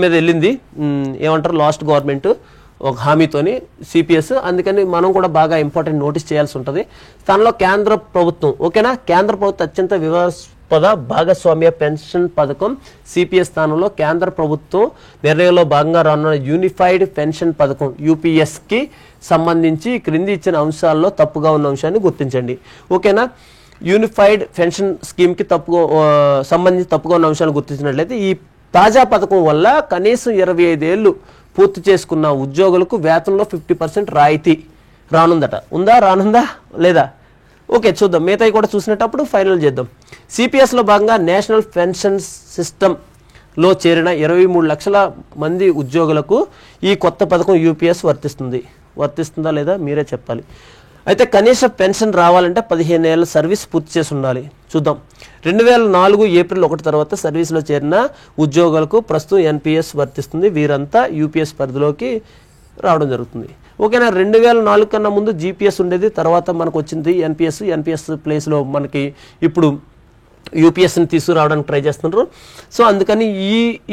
మీద వెళ్ళింది, ఏమంటారు, లాస్ట్ గవర్నమెంట్ ఒక హామీతోని CPS. అందుకని మనం కూడా బాగా ఇంపార్టెంట్ నోటీస్ చేయాల్సి ఉంటుంది. దానిలో కేంద్ర ప్రభుత్వం, ఓకేనా, కేంద్ర ప్రభుత్వ అత్యంత వివాదాస్పద భాగస్వామ్య పెన్షన్ పథకం CPS స్థానంలో కేంద్ర ప్రభుత్వం నిర్ణయంలో భాగంగా రానున్న యూనిఫైడ్ పెన్షన్ పథకం UPSకి సంబంధించి క్రింది ఇచ్చిన అంశాల్లో తప్పుగా ఉన్న అంశాన్ని గుర్తించండి. ఓకేనా, యూనిఫైడ్ పెన్షన్ స్కీమ్కి సంబంధించి తప్పుగా ఉన్న అంశాన్ని గుర్తించినట్లయితే ఈ తాజా పథకం వల్ల కనీసం 25 ఏళ్ళు పూర్తి చేసుకున్న ఉద్యోగులకు వేతనంలో 50% రాయితీ రానుందట. ఉందా, రానుందా లేదా? ఓకే, చూద్దాం. మిగతాయి కూడా చూసినప్పుడు ఫైనల్ చేద్దాం. CPSలో భాగంగా నేషనల్ పెన్షన్ సిస్టంలో చేరిన 23 లక్షల మంది ఉద్యోగులకు ఈ కొత్త పథకం UPS వర్తిస్తుందా లేదా మీరే చెప్పాలి. అయితే కనీస పెన్షన్ రావాలంటే 15 ఏళ్ళ సర్వీస్ పూర్తి చేసి ఉండాలి. చూద్దాం. 2004 ఏప్రిల్ 1 తర్వాత సర్వీస్లో చేరిన ఉద్యోగులకు ప్రస్తుతం NPS వర్తిస్తుంది. వీరంతా UPS పరిధిలోకి రావడం జరుగుతుంది. ఓకేనా, 2004 కన్నా ముందు GPS ఉండేది, తర్వాత మనకు వచ్చింది NPS ప్లేస్లో మనకి ఇప్పుడు UPSని తీసుకురావడానికి ట్రై చేస్తున్నారు. సో అందుకని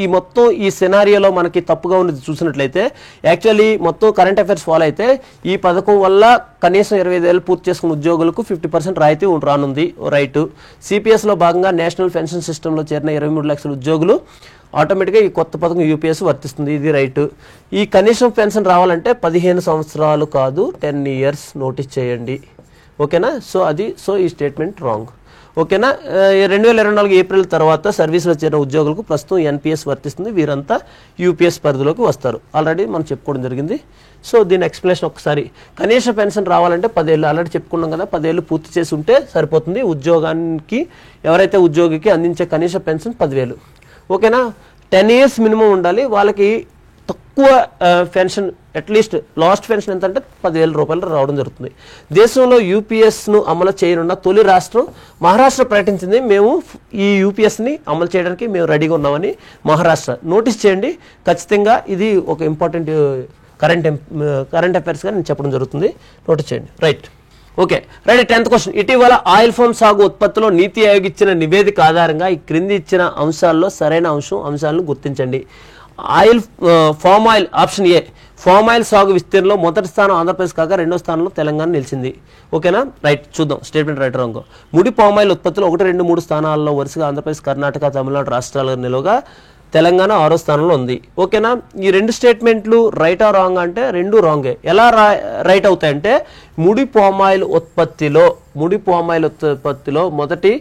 ఈ మొత్తం ఈ సినారియోలో మనకి తప్పుగా ఉన్నది చూసినట్లయితే యాక్చువల్లీ మొత్తం కరెంట్ అఫైర్స్ ఫాలో అయితే ఈ పథకం వల్ల కనీసం 25 ఏళ్ళు పూర్తి చేసుకున్న ఉద్యోగులకు 50% రాయితీ రానుంది, రైట్. CPSలో భాగంగా నేషనల్ పెన్షన్ సిస్టంలో చేరిన 23 లక్షల ఉద్యోగులు ఆటోమేటిక్గా ఈ కొత్త పథకం UPS వర్తిస్తుంది, ఇది రైట్. ఈ కనీసం పెన్షన్ రావాలంటే 15 సంవత్సరాలు కాదు 10 ఇయర్స్ నోటీస్ చేయండి. ఓకేనా, సో ఈ స్టేట్మెంట్ రాంగ్. ఓకేనా, 2024 ఏప్రిల్ తర్వాత సర్వీస్లో చేరిన ఉద్యోగులకు ప్రస్తుతం NPS వర్తిస్తుంది. వీరంతా UPS పరిధిలోకి వస్తారు. ఆల్రెడీ మనం చెప్పుకోవడం జరిగింది. సో దీని ఎక్స్ప్లెనేషన్ ఒకసారి, కనీస పెన్షన్ రావాలంటే 10 ఏళ్ళు ఆల్రెడీ చెప్పుకున్నాం కదా, 10 ఏళ్ళు పూర్తి చేసి ఉంటే సరిపోతుంది. ఉద్యోగానికి ఎవరైతే ఉద్యోగికి అందించే కనీస పెన్షన్ 10,000. ఓకేనా, 10 ఇయర్స్ మినిమం ఉండాలి. వాళ్ళకి ఎక్కువ పెన్షన్, అట్లీస్ట్ లాస్ట్ పెన్షన్ ఎంత అంటే 10,000 రూపాయలు రావడం జరుగుతుంది. దేశంలో యూపీఎస్ను అమలు చేయనున్న తొలి రాష్ట్రం మహారాష్ట్ర ప్రకటించింది. మేము ఈ యూపీఎస్ని అమలు చేయడానికి మేము రెడీగా ఉన్నామని మహారాష్ట్ర. నోటీస్ చేయండి, ఖచ్చితంగా ఇది ఒక ఇంపార్టెంట్ కరెంట్ అఫైర్స్గా నేను చెప్పడం జరుగుతుంది. నోటీస్ చేయండి. Right, okay right. 10th question. ఇటీవల ఆయిల్ ఫామ్ సాగు ఉత్పత్తిలో నీతి ఆయోగ్ ఇచ్చిన నివేదిక ఆధారంగా ఈ క్రింది ఇచ్చిన అంశాల్లో సరైన అంశాలను గుర్తించండి. Palm oil option A, palm oil సాగు విస్తీర్ణంలో మొదటి స్థానం ఆంధ్రప్రదేశ్ కాగా రెండో స్థానంలో తెలంగాణ నిలిచింది. ఓకేనా? రైట్, చూద్దాం స్టేట్మెంట్ రైట్ రాంగ్. ముడి పామ్ ఆయిల్ ఉత్పత్తిలో 1, 2, 3 స్థానాల్లో వరుసగా ఆంధ్రప్రదేశ్, కర్ణాటక, తమిళనాడు రాష్ట్రాల నిలువగా తెలంగాణ 6వ స్థానంలో ఉంది. ఓకేనా? ఈ 2 స్టేట్మెంట్లు రైటా రాంగ్ అంటే 2 రాంగే. ఎలా రైట్ అవుతాయంటే ముడి పామాయిల్ ఉత్పత్తిలో మొదటి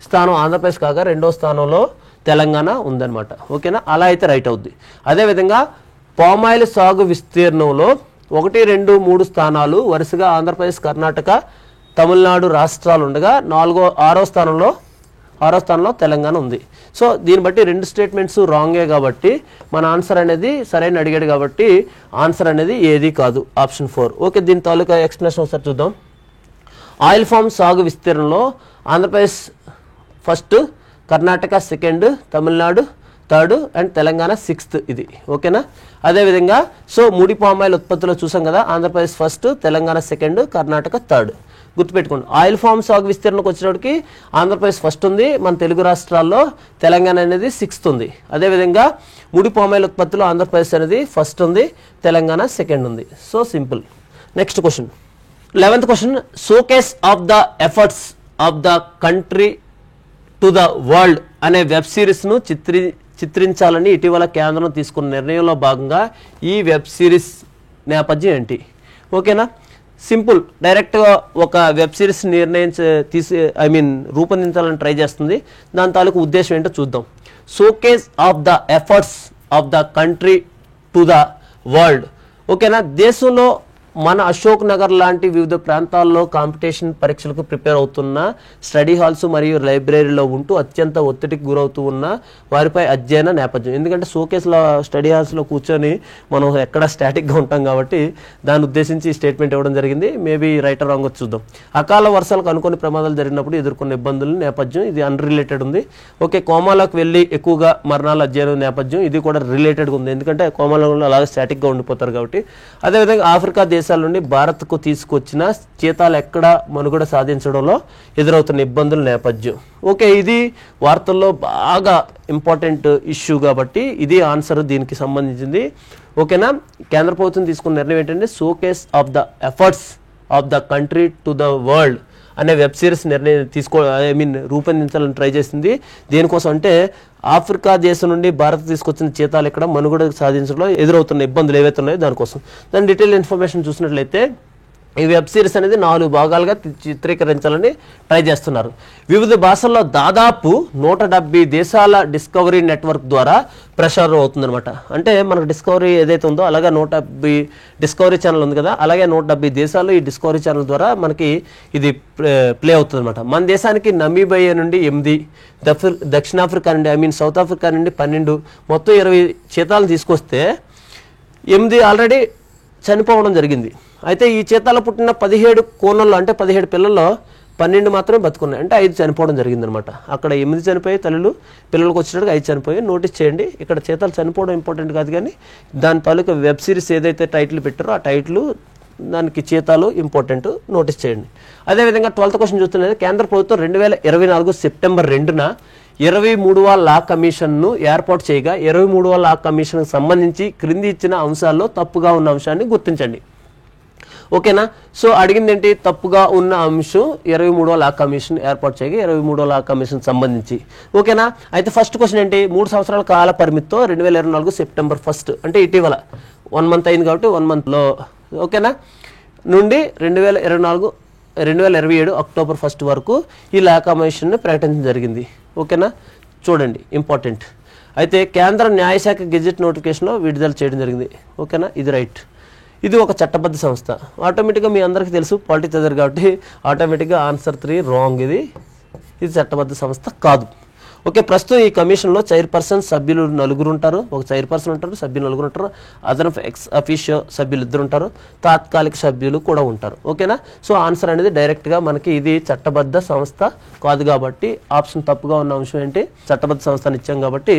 స్థానం ఆంధ్రప్రదేశ్ కాగా రెండో స్థానంలో తెలంగాణ ఉందన్నమాట. ఓకేనా? అలా అయితే రైట్ అవుద్ది. అదేవిధంగా పామాయిల్ సాగు విస్తీర్ణంలో 1, 2, 3 స్థానాలు వరుసగా ఆంధ్రప్రదేశ్, కర్ణాటక, తమిళనాడు రాష్ట్రాలు ఉండగా 6వ స్థానంలో తెలంగాణ ఉంది. సో దీన్ని బట్టి 2 స్టేట్మెంట్స్ రాంగే కాబట్టి మన ఆన్సర్ అనేది సరైన అడిగాడు కాబట్టి ఆన్సర్ అనేది ఏది కాదు, ఆప్షన్ 4. ఓకే, దీని తాలూకా ఎక్స్ప్లెనేషన్ ఒకసారి చూద్దాం. ఆయిల్ ఫామ్ సాగు విస్తీర్ణంలో Andhra Pradesh first, Karnataka second, Tamil Nadu third and Telangana 6th ఇది. ఓకేనా? అదేవిధంగా సో ముడి పామాయిల్ ఉత్పత్తిలో చూసాం కదా, Andhra Pradesh first, Telangana second, Karnataka third. గుర్తుపెట్టుకోండి. ఆయిల్ ఫామ్ సాగు విస్తీర్ణకు వచ్చేటప్పటికి ఆంధ్రప్రదేశ్ ఫస్ట్ ఉంది, మన తెలుగు రాష్ట్రాల్లో తెలంగాణ అనేది 6th ఉంది. అదేవిధంగా ముడి పామాయిల్ ఉత్పత్తిలో ఆంధ్రప్రదేశ్ అనేది ఫస్ట్ ఉంది, తెలంగాణ సెకండ్ ఉంది. So simple. Next question. 11th question. Showcase of the efforts of the country to the world అనే వెబ్ సిరీస్ను చిత్రించాలని ఇటీవల కేంద్రం తీసుకున్న నిర్ణయంలో భాగంగా ఈ వెబ్ సిరీస్ నేపథ్యం ఏంటి? ఓకేనా? సింపుల్, డైరెక్ట్గా ఒక వెబ్ సిరీస్ రూపొందించాలని ట్రై చేస్తుంది. దాని తాలూకు ఉద్దేశం ఏంటో చూద్దాం. Showcase of the efforts of the country to the world. ఓకేనా? దేశంలో మన అశోక్ నగర్ లాంటి వివిధ ప్రాంతాల్లో కాంపిటీషన్ పరీక్షలకు ప్రిపేర్ అవుతున్న స్టడీ హాల్స్ మరియు లైబ్రరీలో ఉంటూ అత్యంత ఒత్తిడికి గురవుతూ ఉన్న వారిపై అధ్యయన నేపథ్యం. ఎందుకంటే షోకేస్లో స్టడీ హాల్స్లో కూర్చొని మనం ఎక్కడ స్టాటిక్గా ఉంటాం కాబట్టి దాన్ని ఉద్దేశించి స్టేట్మెంట్ ఇవ్వడం జరిగింది. మేబీ రైట్ ఆర్ రాంగ్ చూద్దాం. అకాల వర్షాలకు అనుకోని ప్రమాదాలు జరిగినప్పుడు ఎదుర్కొన్న ఇబ్బందుల నేపథ్యం ఇది అన్రిలేటెడ్ ఉంది. ఓకే, కోమాలోకి వెళ్ళి ఎక్కువగా మరణాల అధ్యయనం నేపథ్యం ఇది కూడా రిలేటెడ్గా ఉంది. ఎందుకంటే కోమాలో అలాగే స్టాటిక్గా ఉండిపోతారు కాబట్టి. అదేవిధంగా ఆఫ్రికా దేశాల నుండి భారత్కు తీసుకొచ్చిన చీతాలు ఎక్కడ మనుగడ సాధించడంలో ఎదురవుతున్న ఇబ్బందుల నేపథ్యం. ఓకే, ఇది వార్తల్లో బాగా ఇంపార్టెంట్ ఇష్యూ కాబట్టి ఇది ఆన్సర్ దీనికి సంబంధించింది. ఓకేనా? కేంద్ర ప్రభుత్వం తీసుకున్న నిర్ణయం ఏంటంటే showcase of the efforts of the country to the world అనే వెబ్ సిరీస్ రూపొందించాలని ట్రై చేసింది. దేనికోసం అంటే ఆఫ్రికా దేశం నుండి భారత్ తీసుకొచ్చిన చీతాలు ఇక్కడ మనుగడ సాధించడంలో ఎదురవుతున్న ఇబ్బందులు ఏవైతే ఉన్నాయో దానికోసం. దాని డీటెయిల్ ఇన్ఫర్మేషన్ చూసినట్లయితే ఈ వెబ్ సిరీస్ అనేది 4 భాగాలుగా చిత్రీకరించాలని ట్రై చేస్తున్నారు. వివిధ భాషల్లో దాదాపు 170 దేశాల డిస్కవరీ నెట్వర్క్ ద్వారా ప్రసారం అవుతుందన్నమాట. అంటే మనకు డిస్కవరీ ఏదైతే ఉందో అలాగే 170 డిస్కవరీ ఛానల్ ఉంది కదా, అలాగే 170 దేశాలు ఈ డిస్కవరీ ఛానల్ ద్వారా మనకి ఇది ప్లే అవుతుంది అనమాట. మన దేశానికి నమీబియా నుండి 8, దక్షిణాఫ్రికా నుండి సౌత్ ఆఫ్రికా నుండి 12, మొత్తం 20 చీతాలను తీసుకొస్తే 8 ఆల్రెడీ చనిపోవడం జరిగింది. అయితే ఈ చీతాలు పుట్టిన 17 కోణంలో అంటే 17 పిల్లల్లో 12 మాత్రమే బతుకున్నాయి. అంటే 5 చనిపోవడం జరిగిందనమాట. అక్కడ 8 చనిపోయి పిల్లలకు వచ్చేటప్పుడు 5 చనిపోయి. నోటీస్ చేయండి, ఇక్కడ చీతాలు చనిపోవడం ఇంపార్టెంట్ కాదు కానీ దాని తాలూకా వెబ్ సిరీస్ ఏదైతే టైటిల్ పెట్టారో ఆ టైటిల్ దానికి చీతాలు ఇంపార్టెంట్, నోటీస్ చేయండి. అదేవిధంగా 12th క్వశ్చన్ చూస్తున్నది. కేంద్ర ప్రభుత్వం 2024 సెప్టెంబర్ 2న 23వ లా కమిషన్ను ఏర్పాటు చేయగా 23వ లా కమిషన్కు సంబంధించి క్రింది ఇచ్చిన అంశాల్లో తప్పుగా ఉన్న అంశాన్ని గుర్తించండి. ఓకేనా? సో అడిగింది ఏంటి? తప్పుగా ఉన్న అంశం 23వ లా కమిషన్ ఏర్పాటు చేయగా 23వ లా కమిషన్ సంబంధించి. ఓకేనా? అయితే ఫస్ట్ క్వశ్చన్ ఏంటి? 3 సంవత్సరాల కాల పరిమితితో 2024 సెప్టెంబర్ 1 అంటే ఇటీవల 1 మంత్ అయింది కాబట్టి 1 మంత్లో ఓకేనా నుండి 2027 అక్టోబర్ 1 వరకు ఈ లా కమిషన్ని ప్రకటించడం జరిగింది. ఓకేనా? చూడండి ఇంపార్టెంట్. అయితే కేంద్ర న్యాయశాఖ గెజెట్ నోటిఫికేషన్లో విడుదల చేయడం జరిగింది. ఓకేనా? ఇది రైట్. ఇది ఒక చట్టబద్ధ సంస్థ. ఆటోమేటిక్గా మీ అందరికీ తెలుసు, పాలిటిక్స్ చదివారు కాబట్టి ఆటోమేటిక్గా ఆన్సర్ 3 రాంగ్. ఇది చట్టబద్ధ సంస్థ కాదు. ఓకే, ప్రస్తుతం ఈ కమిషన్లో చైర్పర్సన్ సభ్యులు 4 ఉంటారు, ఒక చైర్పర్సన్ ఉంటారు, సభ్యులు 4 ఉంటారు, అదనపు ఎక్స్ అఫీషియో సభ్యులు 2 ఉంటారు, తాత్కాలిక సభ్యులు కూడా ఉంటారు. ఓకేనా? సో ఆన్సర్ అనేది డైరెక్ట్గా మనకి ఇది చట్టబద్ధ సంస్థ కాదు కాబట్టి ఆప్షన్ తప్పుగా ఉన్న అంశం ఏంటి, చట్టబద్ధ సంస్థ అని ఇచ్చాం కాబట్టి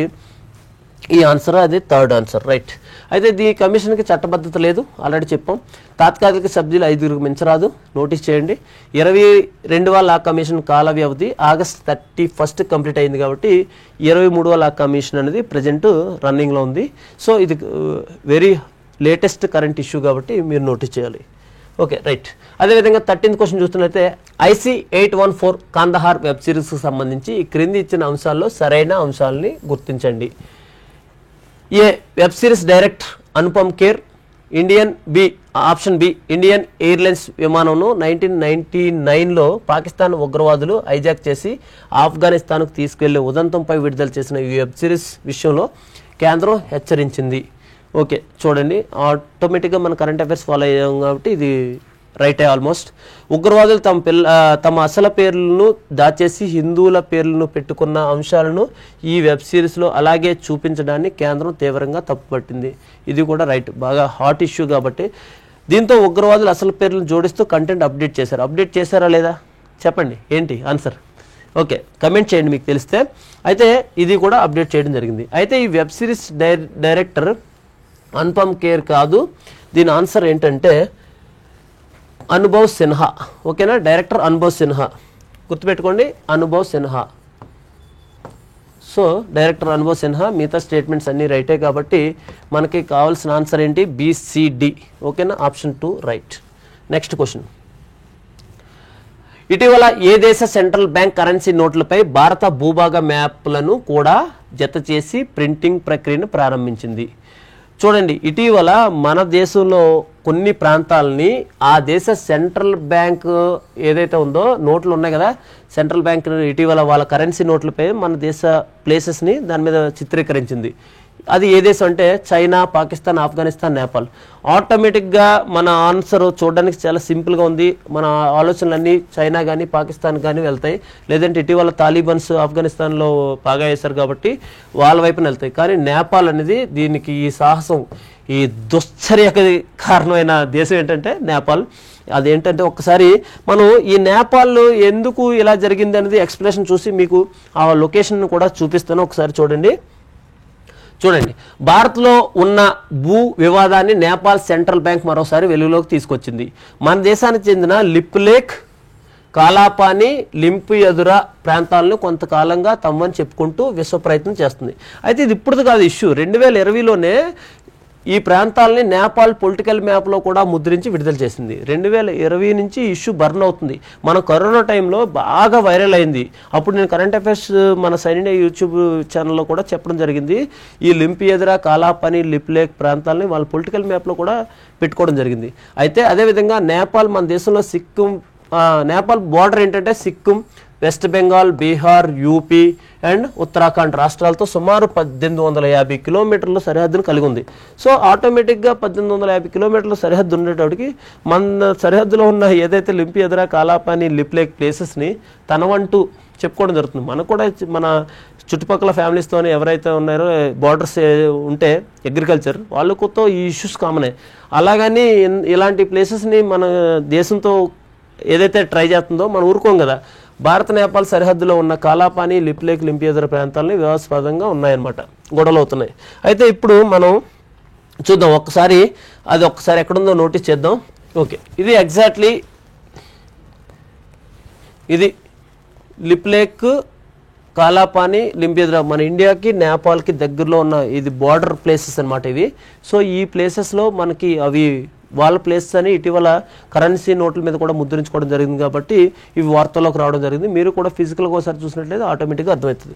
ఈ ఆన్సర్ అది థర్డ్ ఆన్సర్. రైట్. అయితే ఈ కమిషన్కి చట్టబద్ధత లేదు, ఆల్రెడీ చెప్పాం. తాత్కాలిక సభ్యులు 5 మించరాదు, నోటీస్ చేయండి. 22వ లా కమిషన్ కాల వ్యవధి ఆగస్ట్ 31 కంప్లీట్ అయింది కాబట్టి 23వ లా కమిషన్ అనేది ప్రజెంట్ రన్నింగ్లో ఉంది. సో ఇది వెరీ లేటెస్ట్ కరెంట్ ఇష్యూ కాబట్టి మీరు నోటీస్ చేయాలి. Okay, right. అదేవిధంగా 13th క్వశ్చన్ చూస్తున్నట్లయితే IC-814 కాందహార్ వెబ్ సిరీస్కి సంబంధించి ఈ క్రింది ఇచ్చిన అంశాల్లో సరైన అంశాలని గుర్తించండి. A web series director Anupam Kher. Option B, Indian airlines విమానంను 1999లో పాకిస్తాన్ ఉగ్రవాదులు హైజాక్ చేసి ఆఫ్ఘనిస్తాన్కు తీసుకెళ్లే ఉదంతంపై విడుదల చేసిన ఈ వెబ్ సిరీస్ విషయంలో కేంద్రం హెచ్చరించింది. ఓకే, చూడండి, ఆటోమేటిక్గా మన కరెంట్ అఫైర్స్ ఫాలో అయ్యాం కాబట్టి ఇది రైటే ఆల్మోస్ట్. ఉగ్రవాదులు తమ అసలు పేర్లను దాచేసి హిందువుల పేర్లను పెట్టుకున్న అంశాలను ఈ వెబ్ సిరీస్లో అలాగే చూపించడాన్ని కేంద్రం తీవ్రంగా తప్పుపట్టింది. ఇది కూడా రైట్, బాగా హాట్ ఇష్యూ కాబట్టి. దీంతో ఉగ్రవాదులు అసలు పేర్లను జోడిస్తూ కంటెంట్ అప్డేట్ చేశారు. అప్డేట్ చేశారా లేదా చెప్పండి, ఏంటి ఆన్సర్? ఓకే, కమెంట్ చేయండి మీకు తెలిస్తే. అయితే ఇది కూడా అప్డేట్ చేయడం జరిగింది. అయితే ఈ web series director Anupam Kher కాదు, దీని ఆన్సర్ ఏంటంటే అనుభవ్ సిన్హా. ఓకేనా? డైరెక్టర్ అనుభవ్ సిన్హా, గుర్తుపెట్టుకోండి, అనుభవ్ సిన్హా. So director Anubhav Sinha. మిగతా స్టేట్మెంట్స్ అన్నీ రైటే కాబట్టి మనకి కావాల్సిన ఆన్సర్ ఏంటి, BCD. ఓకేనా? Option 2 right. Next question. ఇటీవల ఏ దేశ సెంట్రల్ బ్యాంక్ కరెన్సీ నోట్లపై భారత భూభాగ మ్యాప్లను కూడా జత చేసి ప్రింటింగ్ ప్రక్రియను ప్రారంభించింది? చూడండి, ఇటీవల మన దేశంలో కొన్ని ప్రాంతాలని ఆ దేశ సెంట్రల్ బ్యాంక్ ఏదైతే ఉందో నోట్లు ఉన్నాయి కదా, సెంట్రల్ బ్యాంక్ ఇటీవల వాళ్ళ కరెన్సీ నోట్లపై మన దేశ ప్లేసెస్ని దాని మీద చిత్రీకరించింది. అది ఏ దేశం అంటే చైనా, పాకిస్తాన్, ఆఫ్ఘనిస్తాన్, నేపాల్. ఆటోమేటిక్గా మన ఆన్సర్ చూడడానికి చాలా సింపుల్గా ఉంది. మన ఆలోచనలన్నీ చైనా కానీ పాకిస్తాన్ కానీ వెళ్తాయి, లేదంటే ఇటీవల తాలిబాన్స్ ఆఫ్ఘనిస్తాన్లో బాగా వేశారు కాబట్టి వాళ్ళ వైపున వెళ్తాయి. కానీ నేపాల్ అనేది దీనికి ఈ సాహసం, ఈ దుశ్చర్యకు కారణమైన దేశం ఏంటంటే నేపాల్. అదేంటంటే ఒక్కసారి మనం ఈ నేపాల్ ఎందుకు ఇలా జరిగింది అనేది ఎక్స్ప్లెనేషన్ చూసి మీకు ఆ లొకేషన్ కూడా చూపిస్తాను. ఒకసారి చూడండి. భారత్లో ఉన్న భూ వివాదాన్ని నేపాల్ సెంట్రల్ బ్యాంక్ మరోసారి వెలుగులోకి తీసుకొచ్చింది. మన దేశానికి చెందిన లిప్లేక్, కాలాపాని, లింపియదురా ప్రాంతాలను కొంతకాలంగా తమ్మని చెప్పుకుంటూ విశ్వ ప్రయత్నం చేస్తుంది. అయితే ఇది ఇప్పుడు కాదు ఇష్యూ, 2020లోనే ఈ ప్రాంతాలని నేపాల్ పొలిటికల్ మ్యాప్లో కూడా ముద్రించి విడుదల చేసింది. 2020 నుంచి ఇష్యూ బర్న్ అవుతుంది. మన కరోనా టైంలో బాగా వైరల్ అయింది. అప్పుడు నేను కరెంట్ అఫైర్స్ మన సైన్ ఇండియా యూట్యూబ్ ఛానల్లో కూడా చెప్పడం జరిగింది. ఈ లింపియదురా, కాలాపని, లిప్లేక్ ప్రాంతాలని వాళ్ళ పొలిటికల్ మ్యాప్లో కూడా పెట్టుకోవడం జరిగింది. అయితే అదేవిధంగా నేపాల్ మన దేశంలో నేపాల్ బార్డర్ ఏంటంటే Sikkim, west Bengal, Bihar, UP and Uttarakhand రాష్ట్రాలతో సుమారు 1850 కిలోమీటర్ల సరిహద్దును కలిగి ఉంది. సో ఆటోమేటిక్గా 1850 కిలోమీటర్ల సరిహద్దు ఉండేటప్పటికి మన సరిహద్దులో ఉన్న ఏదైతే లింపియదురా, కాలాపాని, లిప్లేక్ ప్లేసెస్ని తనవంటూ చెప్పుకోవడం జరుగుతుంది. మనకు కూడా మన చుట్టుపక్కల ఫ్యామిలీస్తోనే ఎవరైతే ఉన్నారో బార్డర్స్ ఉంటే అగ్రికల్చర్ వాళ్ళతో ఈ ఇష్యూస్ కామనే. అలాగని ఇలాంటి ప్లేసెస్ని మన దేశంతో ఏదైతే ట్రై చేస్తుందో మనం ఊరుకోం కదా. భారత నేపాల్ సరిహద్దులో ఉన్న కాలాపాని, లిప్లేక్, లింపియదురా ప్రాంతాలని వివాదాస్పదంగా ఉన్నాయన్నమాట, గొడవలు అవుతున్నాయి. అయితే ఇప్పుడు మనం చూద్దాం ఒక్కసారి, అది ఒక్కసారి ఎక్కడుందో నోటీస్ చేద్దాం. ఓకే, ఇది ఎగ్జాక్ట్లీ ఇది లిప్లేక్, కాలాపాని, లింపియదురా మన ఇండియాకి నేపాల్కి దగ్గరలో ఉన్న ఇది బార్డర్ ప్లేసెస్ అనమాట ఇవి. సో ఈ ప్లేసెస్లో మనకి అవి వాళ్ళ ప్లేసెస్ అని ఇటీవల కరెన్సీ నోట్ల మీద కూడా ముద్రించుకోవడం జరిగింది కాబట్టి ఇవి వార్తల్లోకి రావడం జరిగింది. మీరు కూడా ఫిజికల్గా ఒకసారి చూసినట్లయితే ఆటోమేటిక్గా అర్థమవుతుంది.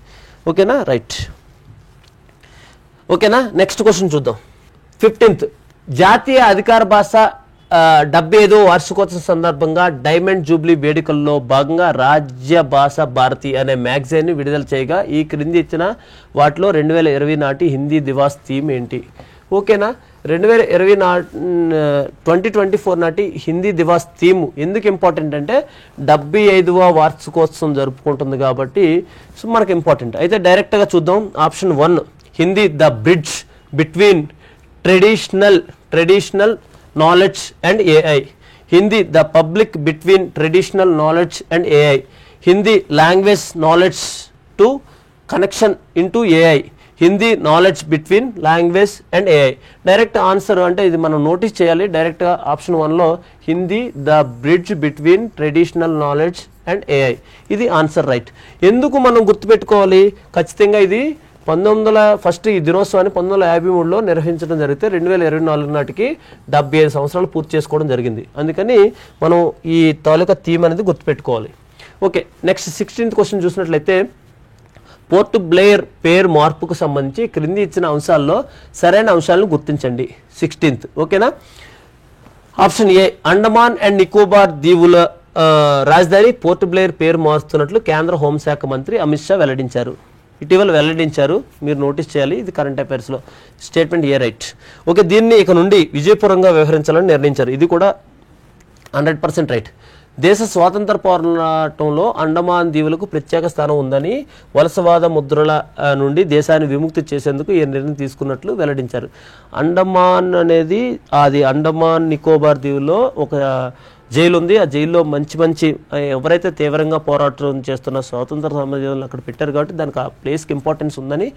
ఓకేనా? రైట్. ఓకేనా? నెక్స్ట్ క్వశ్చన్ చూద్దాం. 15th జాతీయ అధికార భాష 75వ వార్షికోత్సవం సందర్భంగా డైమండ్ జూబ్లీ వేడుకల్లో భాగంగా రాజ్య భాష భారతి అనే మ్యాగజైన్ని విడుదల చేయగా ఈ క్రింది ఇచ్చిన వాటిలో 2020 నాటి హిందీ దివాస్ థీమ్ ఏంటి? ఓకేనా? 2024 నాటి హిందీ దివాస్ థీమ్ ఎందుకు ఇంపార్టెంట్ అంటే 75వ వార్షికోత్సవం జరుపుకుంటుంది కాబట్టి సో మనకు ఇంపార్టెంట్. అయితే డైరెక్ట్గా చూద్దాం. Option 1 Hindi the bridge between traditional knowledge and AI. Hindi the public between traditional knowledge and AI. Hindi language knowledge to connection into AI. Hindi knowledge between language and AI. Direct answer అంటే ఇది మనం నోటీస్ చేయాలి. డైరెక్ట్గా option 1లో Hindi the bridge between traditional knowledge and AI ఇది answer right. ఎందుకు మనం గుర్తుపెట్టుకోవాలి? ఖచ్చితంగా ఇది ఫస్ట్ ఈ దినోత్సవాన్ని 1953లో నిర్వహించడం జరిగితే 2024 నాటికి 75 సంవత్సరాలు పూర్తి చేసుకోవడం జరిగింది. అందుకని మనం ఈ తాలూకా థీమ్ అనేది గుర్తుపెట్టుకోవాలి. ఓకే, నెక్స్ట్ 16th క్వశ్చన్ చూసినట్లయితే పోర్ట్ బ్లేయర్ పేరు మార్పుకు సంబంధించి క్రింది ఇచ్చిన అంశాల్లో సరైన అంశాలను గుర్తించండి. 16th ఓకేనా. Option A Andaman and Nicobar దీవుల రాజధాని పోర్ట్ బ్లేయర్ పేరు మారుస్తున్నట్లు కేంద్ర హోంశాఖ మంత్రి అమిత్ షా ఇటీవల వెల్లడించారు. మీరు నోటీస్ చేయాలి. ఇది కరెంట్ అఫైర్స్లో స్టేట్మెంట్ ఏ రైట్. ఓకే, దీన్ని ఇక నుండి విజయపురంగా వ్యవహరించాలని నిర్ణయించారు. ఇది కూడా 100% రైట్. దేశ స్వాతంత్ర పోరాటంలో అండమాన్ దీవులకు ప్రత్యేక స్థానం ఉందని వలసవాద ముద్రల నుండి దేశాన్ని విముక్తి చేసేందుకు ఈ నిర్ణయం తీసుకున్నట్లు వెల్లడించారు. అండమాన్ అనేది అది అండమాన్ నికోబార్ దీవుల్లో ఒక జైలు ఉంది. ఆ జైల్లో మంచి ఎవరైతే తీవ్రంగా పోరాటం చేస్తున్న స్వాతంత్ర సమరయోధులను అక్కడ పెట్టారు కాబట్టి దానికి ఆ ప్లేస్కి ఇంపార్టెన్స్ ఉందని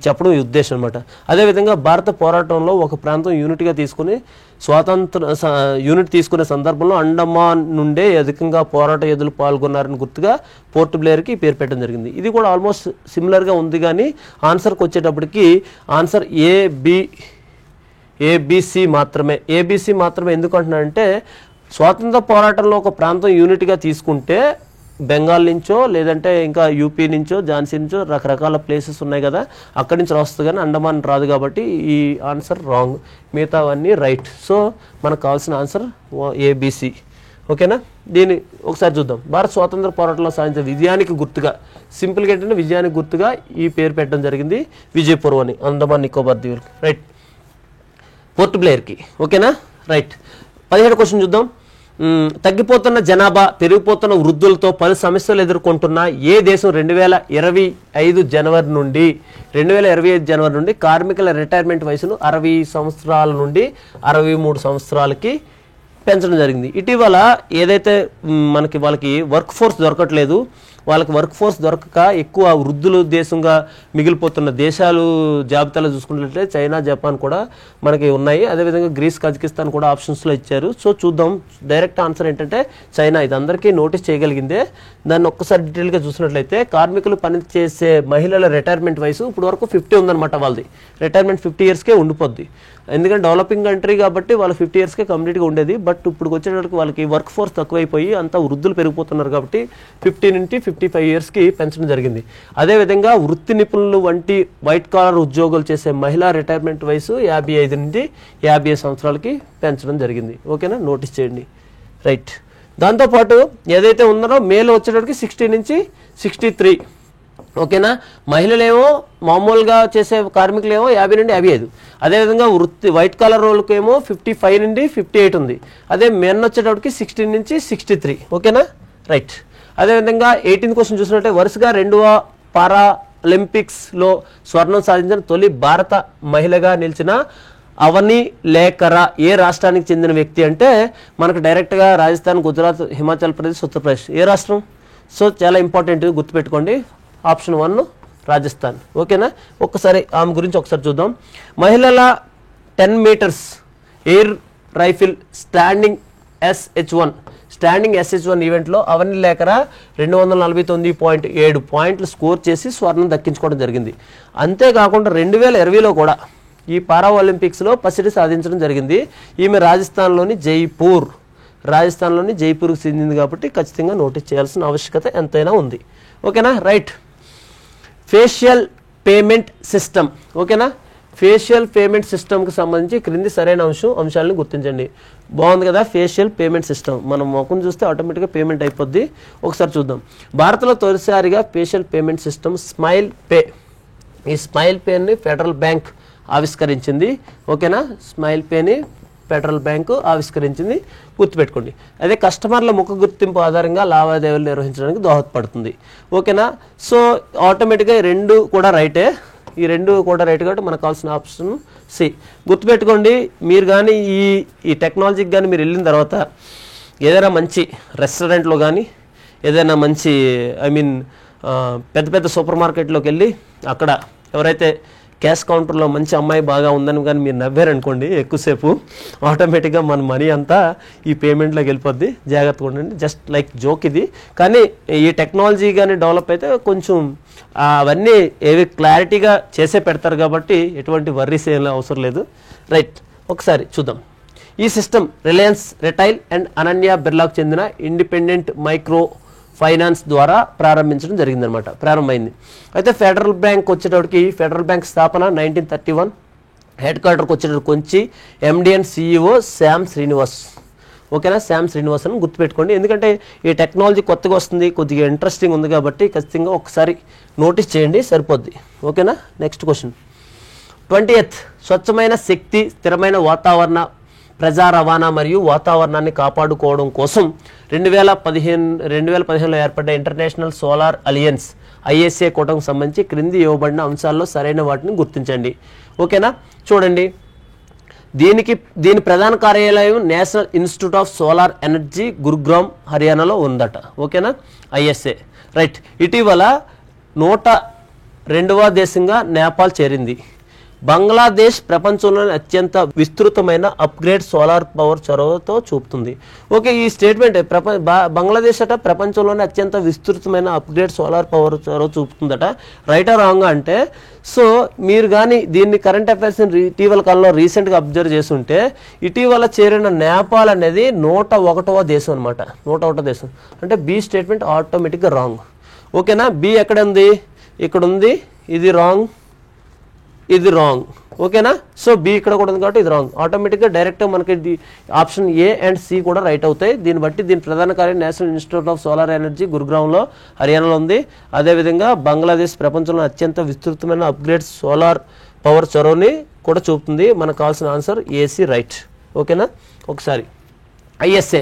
చెప్పడం ఈ ఉద్దేశం అనమాట. అదేవిధంగా భారత పోరాటంలో ఒక ప్రాంతం యూనిట్గా తీసుకుని యూనిట్ తీసుకునే సందర్భంలో అండమాన్ నుండే అధికంగా పోరాట యోధులు పాల్గొన్నారని గుర్తుగా పోర్ట్ బ్లేయర్కి పేరు పెట్టడం జరిగింది. ఇది కూడా ఆల్మోస్ట్ సిమిలర్గా ఉంది. కానీ ఆన్సర్కి వచ్చేటప్పటికి ఆన్సర్ ఏబిసి మాత్రమే. ఏబిసి మాత్రమే ఎందుకు అంటున్నానంటే స్వాతంత్ర పోరాటంలో ఒక ప్రాంతం యూనిట్గా తీసుకుంటే బెంగాల్ నుంచో లేదంటే ఇంకా యూపీ నుంచో ఝాన్సీ నుంచో రకరకాల ప్లేసెస్ ఉన్నాయి కదా, అక్కడి నుంచి వస్తుంది కానీ అండమాన్ రాదు కాబట్టి ఈ ఆన్సర్ రాంగ్. మిగతావన్నీ రైట్. సో మనకు కావాల్సిన ఆన్సర్ ఏబిసి. ఓకేనా. దీన్ని ఒకసారి చూద్దాం. భారత స్వాతంత్ర పోరాటంలో సాధించిన విజయానికి గుర్తుగా సింపుల్గా ఏంటంటే విజయానికి గుర్తుగా ఈ పేరు పెట్టడం జరిగింది విజయపురం అని అండమాన్ నికోబార్ దీవులకి. రైట్. పోర్ట్ బ్లేయర్కి. ఓకేనా రైట్. 17 క్వశ్చన్ చూద్దాం. తగ్గిపోతున్న జనాభా పెరిగిపోతున్న వృద్ధులతో పలు సమస్యలు ఎదుర్కొంటున్న ఏ దేశం 2025 జనవరి నుండి కార్మికుల రిటైర్మెంట్ వయసును 60 సంవత్సరాల నుండి 63 సంవత్సరాలకి పెంచడం జరిగింది. ఇటీవల ఏదైతే వాళ్ళకి వర్క్ ఫోర్స్ దొరకట్లేదు, వాళ్ళకి వర్క్ ఫోర్స్ దొరకక ఎక్కువ వృద్ధులు దేశంగా మిగిలిపోతున్న దేశాలు జాబితాలో చూసుకున్నట్లయితే చైనా, జపాన్ కూడా మనకి ఉన్నాయి. అదేవిధంగా గ్రీస్, కజకిస్తాన్ కూడా ఆప్షన్స్లో ఇచ్చారు. సో చూద్దాం. డైరెక్ట్ ఆన్సర్ ఏంటంటే చైనా. ఇది అందరికీ నోటీస్ చేయగలిగిందే. దాన్ని ఒక్కసారి డీటెయిల్గా చూసినట్లయితే కార్మికులు పనిచేసే మహిళల రిటైర్మెంట్ వయసు ఇప్పుడు వరకు 50 ఉందన్నమాట. వాళ్ళది రిటైర్మెంట్ 50 ఇయర్స్కే ఉండిపోద్ది. ఎందుకంటే డెవలపింగ్ కంట్రీ కాబట్టి వాళ్ళు 50 ఇయర్స్కే కంప్లీట్గా ఉండేది. బట్ ఇప్పుడు వచ్చేటప్పటికి వాళ్ళకి వర్క్ ఫోర్స్ తక్కువైపోయి అంతా వృద్ధులు పెరిగిపోతున్నారు కాబట్టి 50 నుండి 55 ఇయర్స్కి పెంచడం జరిగింది. అదేవిధంగా వృత్తి నిపుణులు వంటి వైట్ కాలర్ ఉద్యోగులు చేసే మహిళా రిటైర్మెంట్ వయసు 55 నుండి 55 సంవత్సరాలకి పెంచడం జరిగింది. ఓకేనా, నోటీస్ చేయండి. రైట్. దాంతోపాటు ఏదైతే ఉన్నారో మేలు వచ్చేటప్పటికి 60 నుంచి 63. ఓకేనా. మహిళలేమో మామూలుగా చేసే కార్మికులేమో 50 నుండి 55. అదేవిధంగా వైట్ కాలర్ రోల్కేమో 55 నుండి 58 ఉంది. అదే మెన్ వచ్చేటప్పటికి 16 నుంచి 63. ఓకేనా రైట్. అదేవిధంగా 18th క్వశ్చన్ చూసినట్టే వరుసగా 2వ పారాలింపిక్స్లో స్వర్ణం సాధించిన తొలి భారత మహిళగా నిలిచిన అవని లేఖరా ఏ రాష్ట్రానికి చెందిన వ్యక్తి అంటే మనకు డైరెక్ట్గా రాజస్థాన్, గుజరాత్, హిమాచల్ ప్రదేశ్, ఉత్తరప్రదేశ్. ఏ రాష్ట్రం? సో చాలా ఇంపార్టెంట్, గుర్తుపెట్టుకోండి. ఆప్షన్ 1 రాజస్థాన్. ఓకేనా. ఒక్కసారి ఆమె గురించి ఒకసారి చూద్దాం. మహిళల 10 metres air rifle standing SH1 ఈవెంట్లో అవని లేఖరా 249.7 పాయింట్లు స్కోర్ చేసి స్వర్ణం దక్కించుకోవడం జరిగింది. అంతేకాకుండా 2020లో కూడా ఈ పారా ఒలింపిక్స్లో పసిడి సాధించడం జరిగింది. ఈమె రాజస్థాన్లోని జైపూర్కు చెందింది కాబట్టి ఖచ్చితంగా నోటీస్ చేయాల్సిన ఆవశ్యకత ఎంతైనా ఉంది. ఓకేనా రైట్. Facial payment system. ఓకేనా. ఫేషియల్ పేమెంట్ సిస్టమ్కి సంబంధించి క్రింది సరైన అంశాలను గుర్తించండి. బాగుంది కదా. ఫేషియల్ పేమెంట్ సిస్టమ్ మనం ముఖం చూస్తే ఆటోమేటిక్గా పేమెంట్ అయిపోద్ది. ఒకసారి చూద్దాం. భారత్లో తొలిసారిగా facial payment system smile pay. ఈ స్మైల్ పేని ఫెడరల్ బ్యాంక్ ఆవిష్కరించింది. ఓకేనా, స్మైల్ పేని ఫెడరల్ బ్యాంకు ఆవిష్కరించింది, గుర్తుపెట్టుకోండి. అదే కస్టమర్ల ముఖ గుర్తింపు ఆధారంగా లావాదేవీలు నిర్వహించడానికి దోహదపడుతుంది. ఓకేనా, సో ఆటోమేటిక్గా ఈ రెండు కూడా రైటే, ఈ రెండు కూడా రైట్ కాబట్టి మనకు కావాల్సిన ఆప్షన్ సి. గుర్తుపెట్టుకోండి, మీరు కానీ ఈ టెక్నాలజీకి కానీ మీరు వెళ్ళిన తర్వాత ఏదైనా మంచి రెస్టారెంట్లో కానీ ఏదైనా మంచి పెద్ద పెద్ద సూపర్ మార్కెట్లోకి వెళ్ళి అక్కడ ఎవరైతే క్యాష్ కౌంటర్లో మంచి అమ్మాయి బాగా ఉందని కానీ మీరు నవ్వారనుకోండి ఎక్కువసేపు, ఆటోమేటిక్గా మన మనీ అంతా ఈ పేమెంట్లోకి వెళ్ళిపోద్ది. జాగ్రత్తగా ఉండండి, జస్ట్ లైక్ జోక్ ఇది. కానీ ఈ టెక్నాలజీ కానీ డెవలప్ అయితే కొంచెం అవన్నీ ఏవి క్లారిటీగా చేసే పెడతారు కాబట్టి ఎటువంటి వర్రీస్ ఏం అవసరం లేదు. రైట్, ఒకసారి చూద్దాం. ఈ system Reliance retail and Ananya బిర్లాకు చెందిన ఇండిపెండెంట్ మైక్రో ఫైనాన్స్ ద్వారా ప్రారంభమైంది. అయితే ఫెడరల్ బ్యాంక్ వచ్చేటప్పటికి ఫెడరల్ బ్యాంక్ స్థాపన 1931, హెడ్ క్వార్టర్కి వచ్చేటప్పుడు Kochi, MD and CEO Shyam Srinivas. ఓకేనా, శ్యామ్ శ్రీనివాస్ అని గుర్తుపెట్టుకోండి, ఎందుకంటే ఈ టెక్నాలజీ కొత్తగా వస్తుంది, కొద్దిగా ఇంట్రెస్టింగ్ ఉంది కాబట్టి ఖచ్చితంగా ఒకసారి నోటీస్ చేయండి, సరిపోద్ది. ఓకేనా, నెక్స్ట్ క్వశ్చన్. 20th స్వచ్ఛమైన శక్తి, స్థిరమైన వాతావరణ, ప్రజా రవాణా మరియు వాతావరణాన్ని కాపాడుకోవడం కోసం 2015లో ఏర్పడ్డ ఇంటర్నేషనల్ సోలార్ అలియన్స్ ISA కూటమికి సంబంధించి క్రింది ఇవ్వబడిన అంశాల్లో సరైన వాటిని గుర్తించండి. ఓకేనా, చూడండి, దీని ప్రధాన కార్యాలయం national institute of solar energy Gurugram హర్యానాలో ఉందట. ఓకేనా, ISA రైట్. ఇటీవల 102వ దేశంగా నేపాల్ చేరింది. బంగ్లాదేశ్ ప్రపంచంలోని అత్యంత విస్తృతమైన అప్గ్రేడ్ సోలార్ పవర్ చొరవతో చూపుతుంది. ఓకే, ఈ స్టేట్మెంట్ బంగ్లాదేశ్ అట ప్రపంచంలోని అత్యంత విస్తృతమైన అప్గ్రేడ్ సోలార్ పవర్ చొరవ చూపుతుందట. రైటా రాంగ్ అంటే, సో మీరు కానీ దీన్ని కరెంట్ అఫైర్స్ ఇటీవల కాలంలో రీసెంట్గా అబ్జర్వ్ చేస్తుంటే ఇటీవల చేరిన నేపాల్ అనేది 101వ దేశం అనమాట. 101వ దేశం అంటే బి స్టేట్మెంట్ ఆటోమేటిక్గా రాంగ్. ఓకేనా, బి ఎక్కడ ఉంది, ఇక్కడ ఉంది, ఇది రాంగ్, ఇది రాంగ్. ఓకేనా, సో బి ఇక్కడ కూడా ఉంది కాబట్టి ఇది రాంగ్. ఆటోమేటిక్గా డైరెక్ట్గా మనకి ఆప్షన్ ఏ అండ్ సి కూడా రైట్ అవుతాయి. దీన్ని బట్టి దీని ప్రధాన కార్యం national institute of solar energy గురుగ్రామ్లో హర్యానాలో ఉంది. అదేవిధంగా బంగ్లాదేశ్ ప్రపంచంలో అత్యంత విస్తృతమైన అప్గ్రేడ్ సోలార్ పవర్ చొరవని కూడా చూపుతుంది. మనకు కావాల్సిన ఆన్సర్ ఏసీ రైట్. ఓకేనా, ఒకసారి ISA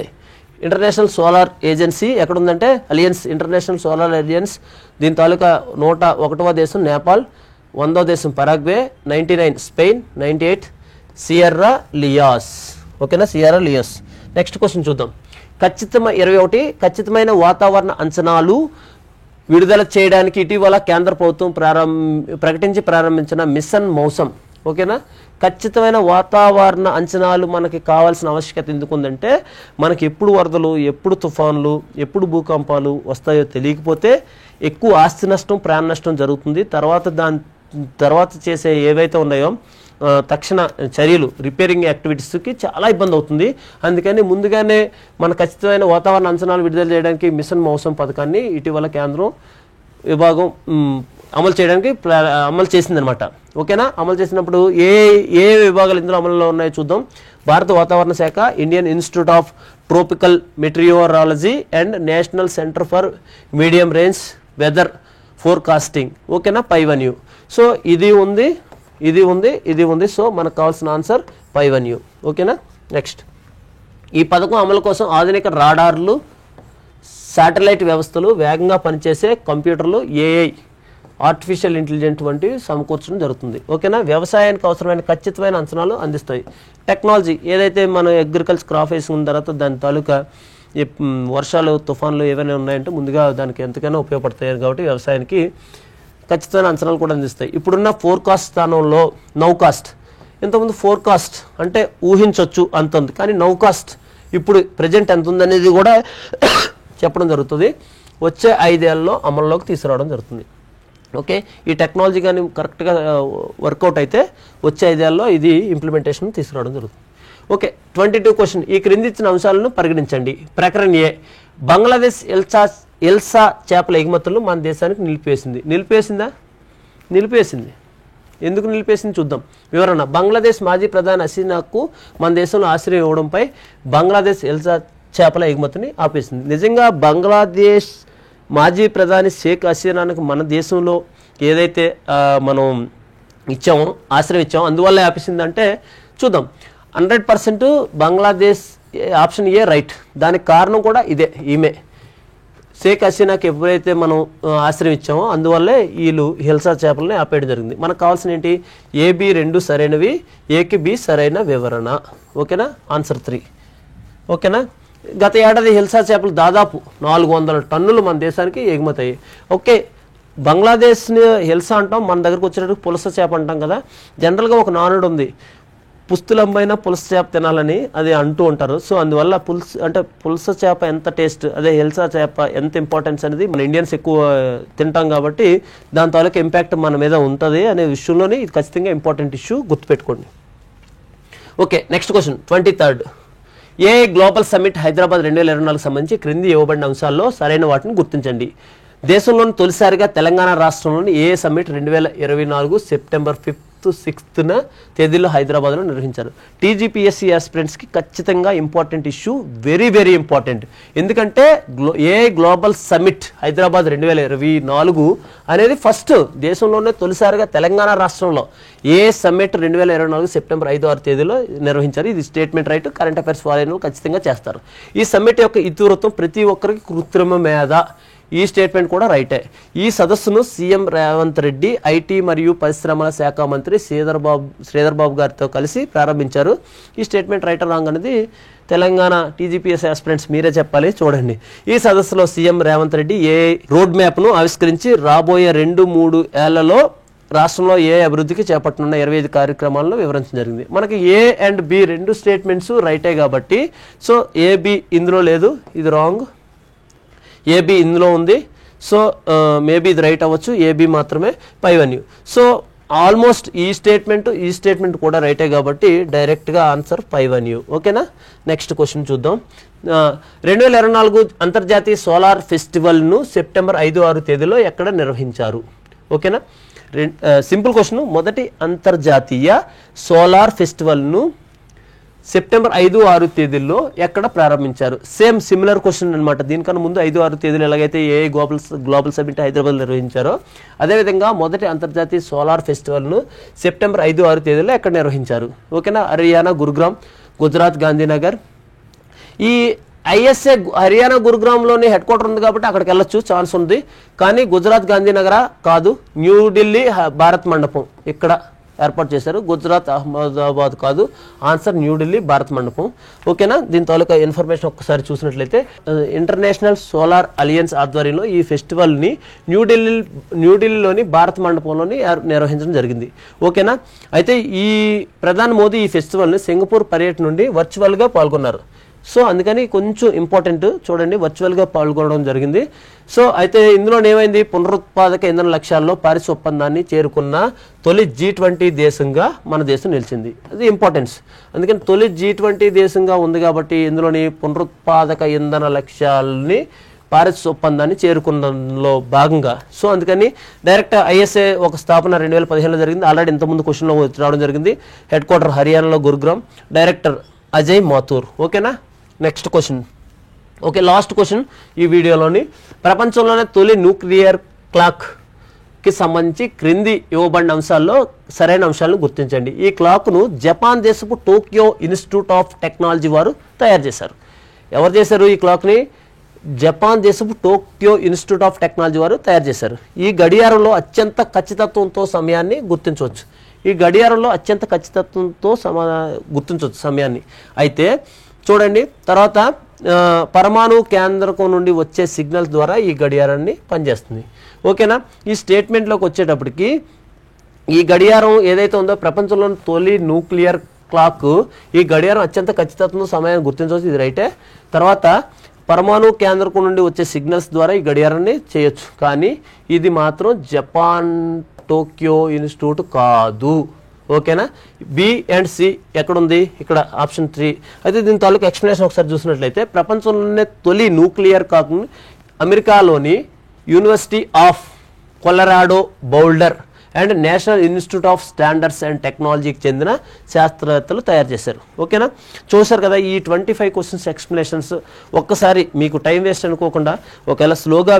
ఇంటర్నేషనల్ సోలార్ ఏజెన్సీ ఎక్కడుందంటే అలియన్స్, ఇంటర్నేషనల్ సోలార్ అలియన్స్. దీని తాలూకా 101వ దేశం నేపాల్, 100వ దేశం పరాగ్వే, 99 స్పెయిన్, 98 సియర్రా లియాస్. ఓకేనా, సియర్రా లియాస్. నెక్స్ట్ క్వశ్చన్ చూద్దాం. 21 ఖచ్చితమైన వాతావరణ అంచనాలు విడుదల చేయడానికి ఇటీవల కేంద్ర ప్రభుత్వం ప్రకటించి ప్రారంభించిన మిషన్ మౌసం. ఓకేనా, ఖచ్చితమైన వాతావరణ అంచనాలు మనకి కావాల్సిన ఆవశ్యకత ఎందుకుందంటే మనకి ఎప్పుడు వరదలు, ఎప్పుడు తుఫాన్లు, ఎప్పుడు భూకంపాలు వస్తాయో తెలియకపోతే ఎక్కువ ఆస్తి నష్టం, ప్రాణ నష్టం జరుగుతుంది. తర్వాత చేసే ఏవైతే ఉన్నాయో తక్షణ చర్యలు, రిపేరింగ్ యాక్టివిటీస్కి చాలా ఇబ్బంది అవుతుంది. అందుకని ముందుగానే మన ఖచ్చితమైన వాతావరణ అంచనాలు విడుదల చేయడానికి మిషన్ మౌసం పథకాన్ని ఇటీవల కేంద్రం విభాగం అమలు చేసిందనమాట. ఓకేనా, అమలు చేసినప్పుడు ఏ విభాగాలు ఇందులో అమలులో ఉన్నాయో చూద్దాం. భారత వాతావరణ శాఖ, Indian institute of Tropical Meteorology and National Centre for Medium Range Weather Forecasting. ఓకేనా, పై1U. సో ఇది ఉంది. సో మనకు కావాల్సిన ఆన్సర్ పై1U. ఓకేనా, నెక్స్ట్. ఈ పథకం అమలు కోసం ఆధునిక రాడార్లు, శాటిలైట్ వ్యవస్థలు, వేగంగా పనిచేసే కంప్యూటర్లు, AI ఆర్టిఫిషియల్ ఇంటెలిజెన్స్ వంటివి సమకూర్చడం జరుగుతుంది. ఓకేనా, వ్యవసాయానికి అవసరమైన ఖచ్చితమైన అంచనాలు అందిస్తాయి. టెక్నాలజీ ఏదైతే మనం అగ్రికల్చర్ క్రాప్ వేసుకున్న తర్వాత దాని తాలూకా వర్షాలు, తుఫాన్లు ఏవైనా ఉన్నాయంటే ముందుగా దానికి ఎంతకైనా ఉపయోగపడతాయి కాబట్టి వ్యవసాయానికి ఖచ్చితమైన అంచనాలు కూడా అందిస్తాయి. ఇప్పుడున్న ఫోర్కాస్ట్ స్థానంలో నౌకాస్ట్. ఇంతకుముందు ఫోర్కాస్ట్ అంటే ఊహించవచ్చు అంత ఉంది, కానీ నౌకాస్ట్ ఇప్పుడు ప్రజెంట్ ఎంత ఉందనేది కూడా చెప్పడం జరుగుతుంది. వచ్చే 5 ఏళ్లలో అమల్లోకి తీసుకురావడం జరుగుతుంది. ఓకే, ఈ టెక్నాలజీ కానీ కరెక్ట్గా వర్కౌట్ అయితే వచ్చే 5 ఏళ్లలో ఇది ఇంప్లిమెంటేషన్ తీసుకురావడం జరుగుతుంది. Okay, 22 question. ఈ క్రింది ఇచ్చిన అంశాలను పరిగణించండి. ప్రకరణ ఏ. బంగ్లాదేశ్ ఎల్సా చేపల ఎగుమతులు మన దేశానికి నిలిపేసింది. ఎందుకు నిలిపేసింది చూద్దాం. వివరణ. బంగ్లాదేశ్ మాజీ ప్రధాని హసీనాకు మన దేశంలో ఆశ్రయం ఇవ్వడంపై బంగ్లాదేశ్ ఎల్సా చేపల ఎగుమతిని ఆపేసింది. నిజంగా బంగ్లాదేశ్ మాజీ ప్రధాని షేక్ హసీనాకు మన దేశంలో ఏదైతే మనం ఇచ్చాము, ఆశ్రయం ఇచ్చాము, అందువల్ల ఆపేసిందంటే చూద్దాం. 100% బంగ్లాదేశ్ ఆప్షన్ ఏ రైట్. దానికి కారణం కూడా ఇదే, ఈమె షేక్ హసీనాకి ఎప్పుడైతే మనం ఆశ్రయం ఇచ్చామో అందువల్లే వీళ్ళు హిల్సా చేపలని ఆపేయడం జరిగింది. మనకు కావాల్సిన ఏంటి, ఏబి 2 సరైనవి, ఏకి బి సరైన వివరణ. ఓకేనా, ఆన్సర్ 3. ఓకేనా. గత ఏడాది హిల్సా చేపలు దాదాపు 400 టన్నులు మన దేశానికి ఎగుమతి అయ్యాయి. ఓకే, బంగ్లాదేశ్ని హిల్సా అంటాం, మన దగ్గరకు వచ్చేటప్పుడు పులస చేప అంటాం కదా. జనరల్గా ఒక నానుడు ఉంది, పుస్తులంబైన పులస చేప తినాలని అది అంటూ ఉంటారు. సో అందువల్ల పులస చేప ఎంత టేస్ట్, అదే హిల్సా చేప ఎంత ఇంపార్టెన్స్ అనేది మన ఇండియన్స్ ఎక్కువ తింటాం కాబట్టి దాని తాలూకా ఇంపాక్ట్ మన మీద ఉంటుంది అనే విషయంలోనే ఇది ఖచ్చితంగా ఇంపార్టెంట్ ఇష్యూ, గుర్తుపెట్టుకోండి. Okay, next question 23rd. A global summit Hyderabad 2024 సంబంధించి క్రింది ఇవ్వబడిన అంశాల్లో సరైన వాటిని గుర్తించండి. దేశంలోని తొలిసారిగా తెలంగాణ రాష్ట్రంలోని ఏ సమ్మిట్ 2024 సెప్టెంబర్ 5th 6th తేదీలో హైదరాబాద్లో నిర్వహించారు. టీజీపీఎస్సీ ఆస్పిరెంట్స్కి ఖచ్చితంగా important issue, very very important. ఎందుకంటే ఏ గ్లోబల్ సమ్మిట్ హైదరాబాద్ 2024 అనేది ఫస్ట్ దేశంలోనే తొలిసారిగా తెలంగాణ రాష్ట్రంలో ఏ సమ్మిట్ 2024 సెప్టెంబర్ 5-6 తేదీలో నిర్వహించారు. ఇది statement right, current affairs following ఖచ్చితంగా చేస్తారు. ఈ సమ్మిట్ యొక్క ఇతివృత్తం ప్రతి ఒక్కరికి కృత్రిమ మేధ, ఈ స్టేట్మెంట్ కూడా రైటే. ఈ సదస్సును సీఎం రేవంత్ రెడ్డి ఐటీ మరియు పరిశ్రమల శాఖ మంత్రి శ్రీధర్ బాబు గారితో కలిసి ప్రారంభించారు. ఈ స్టేట్మెంట్ రైట్ రాంగ్ అనేది తెలంగాణ టీజీపీఎస్ ఆస్పిరెంట్స్ మీరే చెప్పాలి. చూడండి, ఈ సదస్సులో సీఎం రేవంత్ రెడ్డి ఏ రోడ్ మ్యాప్ను ఆవిష్కరించి రాబోయే 2-3 ఏళ్లలో రాష్ట్రంలో ఏ అభివృద్ధికి చేపట్టనున్న 25 కార్యక్రమాలను వివరించడం జరిగింది. మనకి ఏ అండ్ బి 2 స్టేట్మెంట్స్ రైటే కాబట్టి సో ఏబి ఇందులో లేదు, ఇది రాంగ్. ఏబి ఇందులో ఉంది, సో మేబీ ఇది రైట్ అవ్వచ్చు, ఏబి మాత్రమే పైవన్యూ. సో ఆల్మోస్ట్ ఈ స్టేట్మెంట్ కూడా రైటే కాబట్టి డైరెక్ట్గా ఆన్సర్ పైవన్యూ. ఓకేనా. నెక్స్ట్ క్వశ్చన్ చూద్దాం. 2024 అంతర్జాతీయ సోలార్ ఫెస్టివల్ను సెప్టెంబర్ 5-6 తేదీలో ఎక్కడ నిర్వహించారు. ఓకేనా, సింపుల్ క్వశ్చన్. మొదటి అంతర్జాతీయ సోలార్ ఫెస్టివల్ను సెప్టెంబర్ 5-6 తేదీల్లో ఎక్కడ ప్రారంభించారు. సేమ్ సిమిలర్ క్వశ్చన్ అనమాట. దీనికన్నా ముందు 5-6 తేదీలు ఎలాగైతే ఏ గ్లోబల్ సమ్మిట్ హైదరాబాద్ నిర్వహించారో అదేవిధంగా మొదటి అంతర్జాతీయ సోలార్ ఫెస్టివల్ను సెప్టెంబర్ 5-6 తేదీల్లో ఎక్కడ నిర్వహించారు. ఓకేనా, హర్యానా గురుగ్రామ్, గుజరాత్ గాంధీనగర్. ఈ ఐఎస్ఏ హర్యానా గురుగ్రామ్లోని హెడ్ క్వార్టర్ ఉంది కాబట్టి అక్కడికి వెళ్ళొచ్చు, ఛాన్స్ ఉంది. కానీ గుజరాత్ గాంధీనగర కాదు, న్యూఢిల్లీ భారత్ మండపం ఇక్కడ ఏర్పాటు చేశారు. గుజరాత్ అహ్మదాబాద్ కాదు, ఆన్సర్ న్యూఢిల్లీ భారత్ మండపం. ఓకేనా. దీని తాలూకా ఇన్ఫర్మేషన్ ఒక్కసారి చూసినట్లయితే ఇంటర్నేషనల్ సోలార్ అలియన్స్ ఆధ్వర్యంలో ఈ ఫెస్టివల్ని న్యూఢిల్లీలోని భారత్ మండపంలోని నిర్వహించడం జరిగింది. ఓకేనా. అయితే ఈ ప్రధాని మోదీ ఈ ఫెస్టివల్ని సింగపూర్ పర్యటన నుండి వర్చువల్గా పాల్గొన్నారు. సో అందుకని కొంచెం ఇంపార్టెంట్, చూడండి, వర్చువల్గా పాల్గొనడం జరిగింది. సో అయితే ఇందులో ఏమైంది, పునరుత్పాదక ఇంధన లక్ష్యాల్లో పారిస్ ఒప్పందాన్ని చేరుకున్న తొలి G20 దేశంగా మన దేశం నిలిచింది. అది ఇంపార్టెన్స్. అందుకని తొలి G20 దేశంగా ఉంది కాబట్టి ఇందులోని పునరుత్పాదక ఇంధన లక్ష్యాలని పారిస్ ఒప్పందాన్ని చేరుకున్నలో భాగంగా. సో అందుకని డైరెక్ట్ ఐఎస్ఏ ఒక స్థాపన 2015లో జరిగింది. ఆల్రెడీ ఇంతకుముందు క్వశ్చన్లో రావడం జరిగింది. హెడ్ క్వార్టర్ హర్యానాలో గురుగ్రామ్, డైరెక్టర్ అజయ్ మాథూర్. ఓకేనా. Next question. Okay, last question ఈ వీడియోలోని. ప్రపంచంలోనే తొలి న్యూక్లియర్ క్లాక్కి సంబంధించి క్రింది ఇవ్వబడిన అంశాల్లో సరైన అంశాలను గుర్తించండి. ఈ క్లాక్ను జపాన్ దేశపు టోక్యో ఇన్స్టిట్యూట్ ఆఫ్ టెక్నాలజీ వారు తయారు చేశారు. ఎవరు చేశారు ఈ క్లాక్ని? జపాన్ దేశపు టోక్యో ఇన్స్టిట్యూట్ ఆఫ్ టెక్నాలజీ వారు తయారు చేశారు. ఈ గడియారంలో అత్యంత ఖచ్చితత్వంతో సమయాన్ని గుర్తించవచ్చు. ఈ గడియారంలో అత్యంత ఖచ్చితత్వంతో గుర్తించవచ్చు సమయాన్ని. అయితే చూడండి, తర్వాత పరమాణు కేంద్రకం నుండి వచ్చే సిగ్నల్స్ ద్వారా ఈ గడియారాన్ని పనిచేస్తుంది. ఓకేనా. ఈ స్టేట్మెంట్లోకి వచ్చేటప్పటికి ఈ గడియారం ఏదైతే ఉందో ప్రపంచంలోని తొలి న్యూక్లియర్ క్లాక్, ఈ గడియారం అత్యంత ఖచ్చితత్వంతో సమయాన్ని గుర్తించవచ్చు, ఇది రైటే. తర్వాత పరమాణు కేంద్రకం నుండి వచ్చే సిగ్నల్స్ ద్వారా ఈ గడియారాన్ని చేయొచ్చు, కానీ ఇది మాత్రం జపాన్ టోక్యో ఇన్స్టిట్యూట్ కాదు. ఓకేనా. బి అండ్ సి ఎక్కడుంది? ఇక్కడ ఆప్షన్ 3. అయితే దీని తాలూకు ఎక్స్ప్లెనేషన్ ఒకసారి చూసినట్లయితే ప్రపంచంలోనే తొలి న్యూక్లియర్ క్లాక్ని అమెరికాలోని university of Colorado boulder and national institute of standards and టెక్నాలజీకి చెందిన శాస్త్రవేత్తలు తయారు చేశారు. ఓకేనా, చూసారు కదా ఈ 25 క్వశ్చన్స్ ఎక్స్ప్లెనేషన్స్. ఒక్కసారి మీకు టైం వేస్ట్ అనుకోకుండా, ఒకవేళ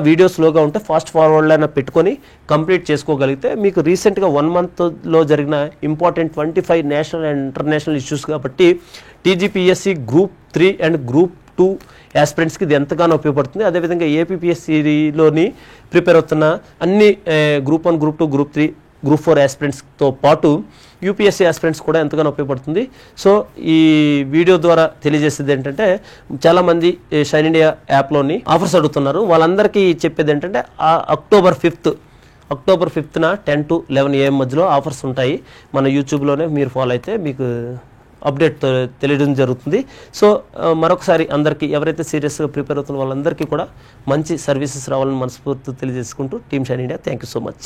వీడియో స్లోగా ఉంటే ఫాస్ట్ ఫార్వర్డ్ అయినా పెట్టుకొని కంప్లీట్ చేసుకోగలిగితే మీకు రీసెంట్గా 1 మంత్లో జరిగిన important 25 national and international issues కాబట్టి టీజీపీఎస్సీ గ్రూప్ 3 అండ్ గ్రూప్ 2 యాస్పిరెంట్స్కి ఇది ఎంతగానో ఉపయోగపడుతుంది. అదేవిధంగా ఏపీపీఎస్సీలోని ప్రిపేర్ అవుతున్న అన్ని గ్రూప్ 1, గ్రూప్ 2, గ్రూప్ 3, గ్రూప్ 4 యాస్పిరెంట్స్తో పాటు యూపీఎస్సీ యాస్పిరెంట్స్ కూడా ఎంతగానో ఉపయోగపడుతుంది. సో ఈ వీడియో ద్వారా తెలియజేసేది ఏంటంటే, చాలామంది షైన్ ఇండియా యాప్లోని ఆఫర్స్ అడుగుతున్నారు. వాళ్ళందరికీ చెప్పేది ఏంటంటే అక్టోబర్ 5th 10 to 11 AM మధ్యలో ఆఫర్స్ ఉంటాయి. మన యూట్యూబ్లోనే మీరు ఫాలో అయితే మీకు అప్డేట్ తెలియడం జరుగుతుంది. సో మరొకసారి అందరికీ ఎవరైతే సీరియస్గా ప్రిపేర్ అవుతున్న వాళ్ళందరికీ కూడా మంచి సర్వీసెస్ రావాలని మనస్ఫూర్తి తెలియజేసుకుంటూ team shine India thank you so much.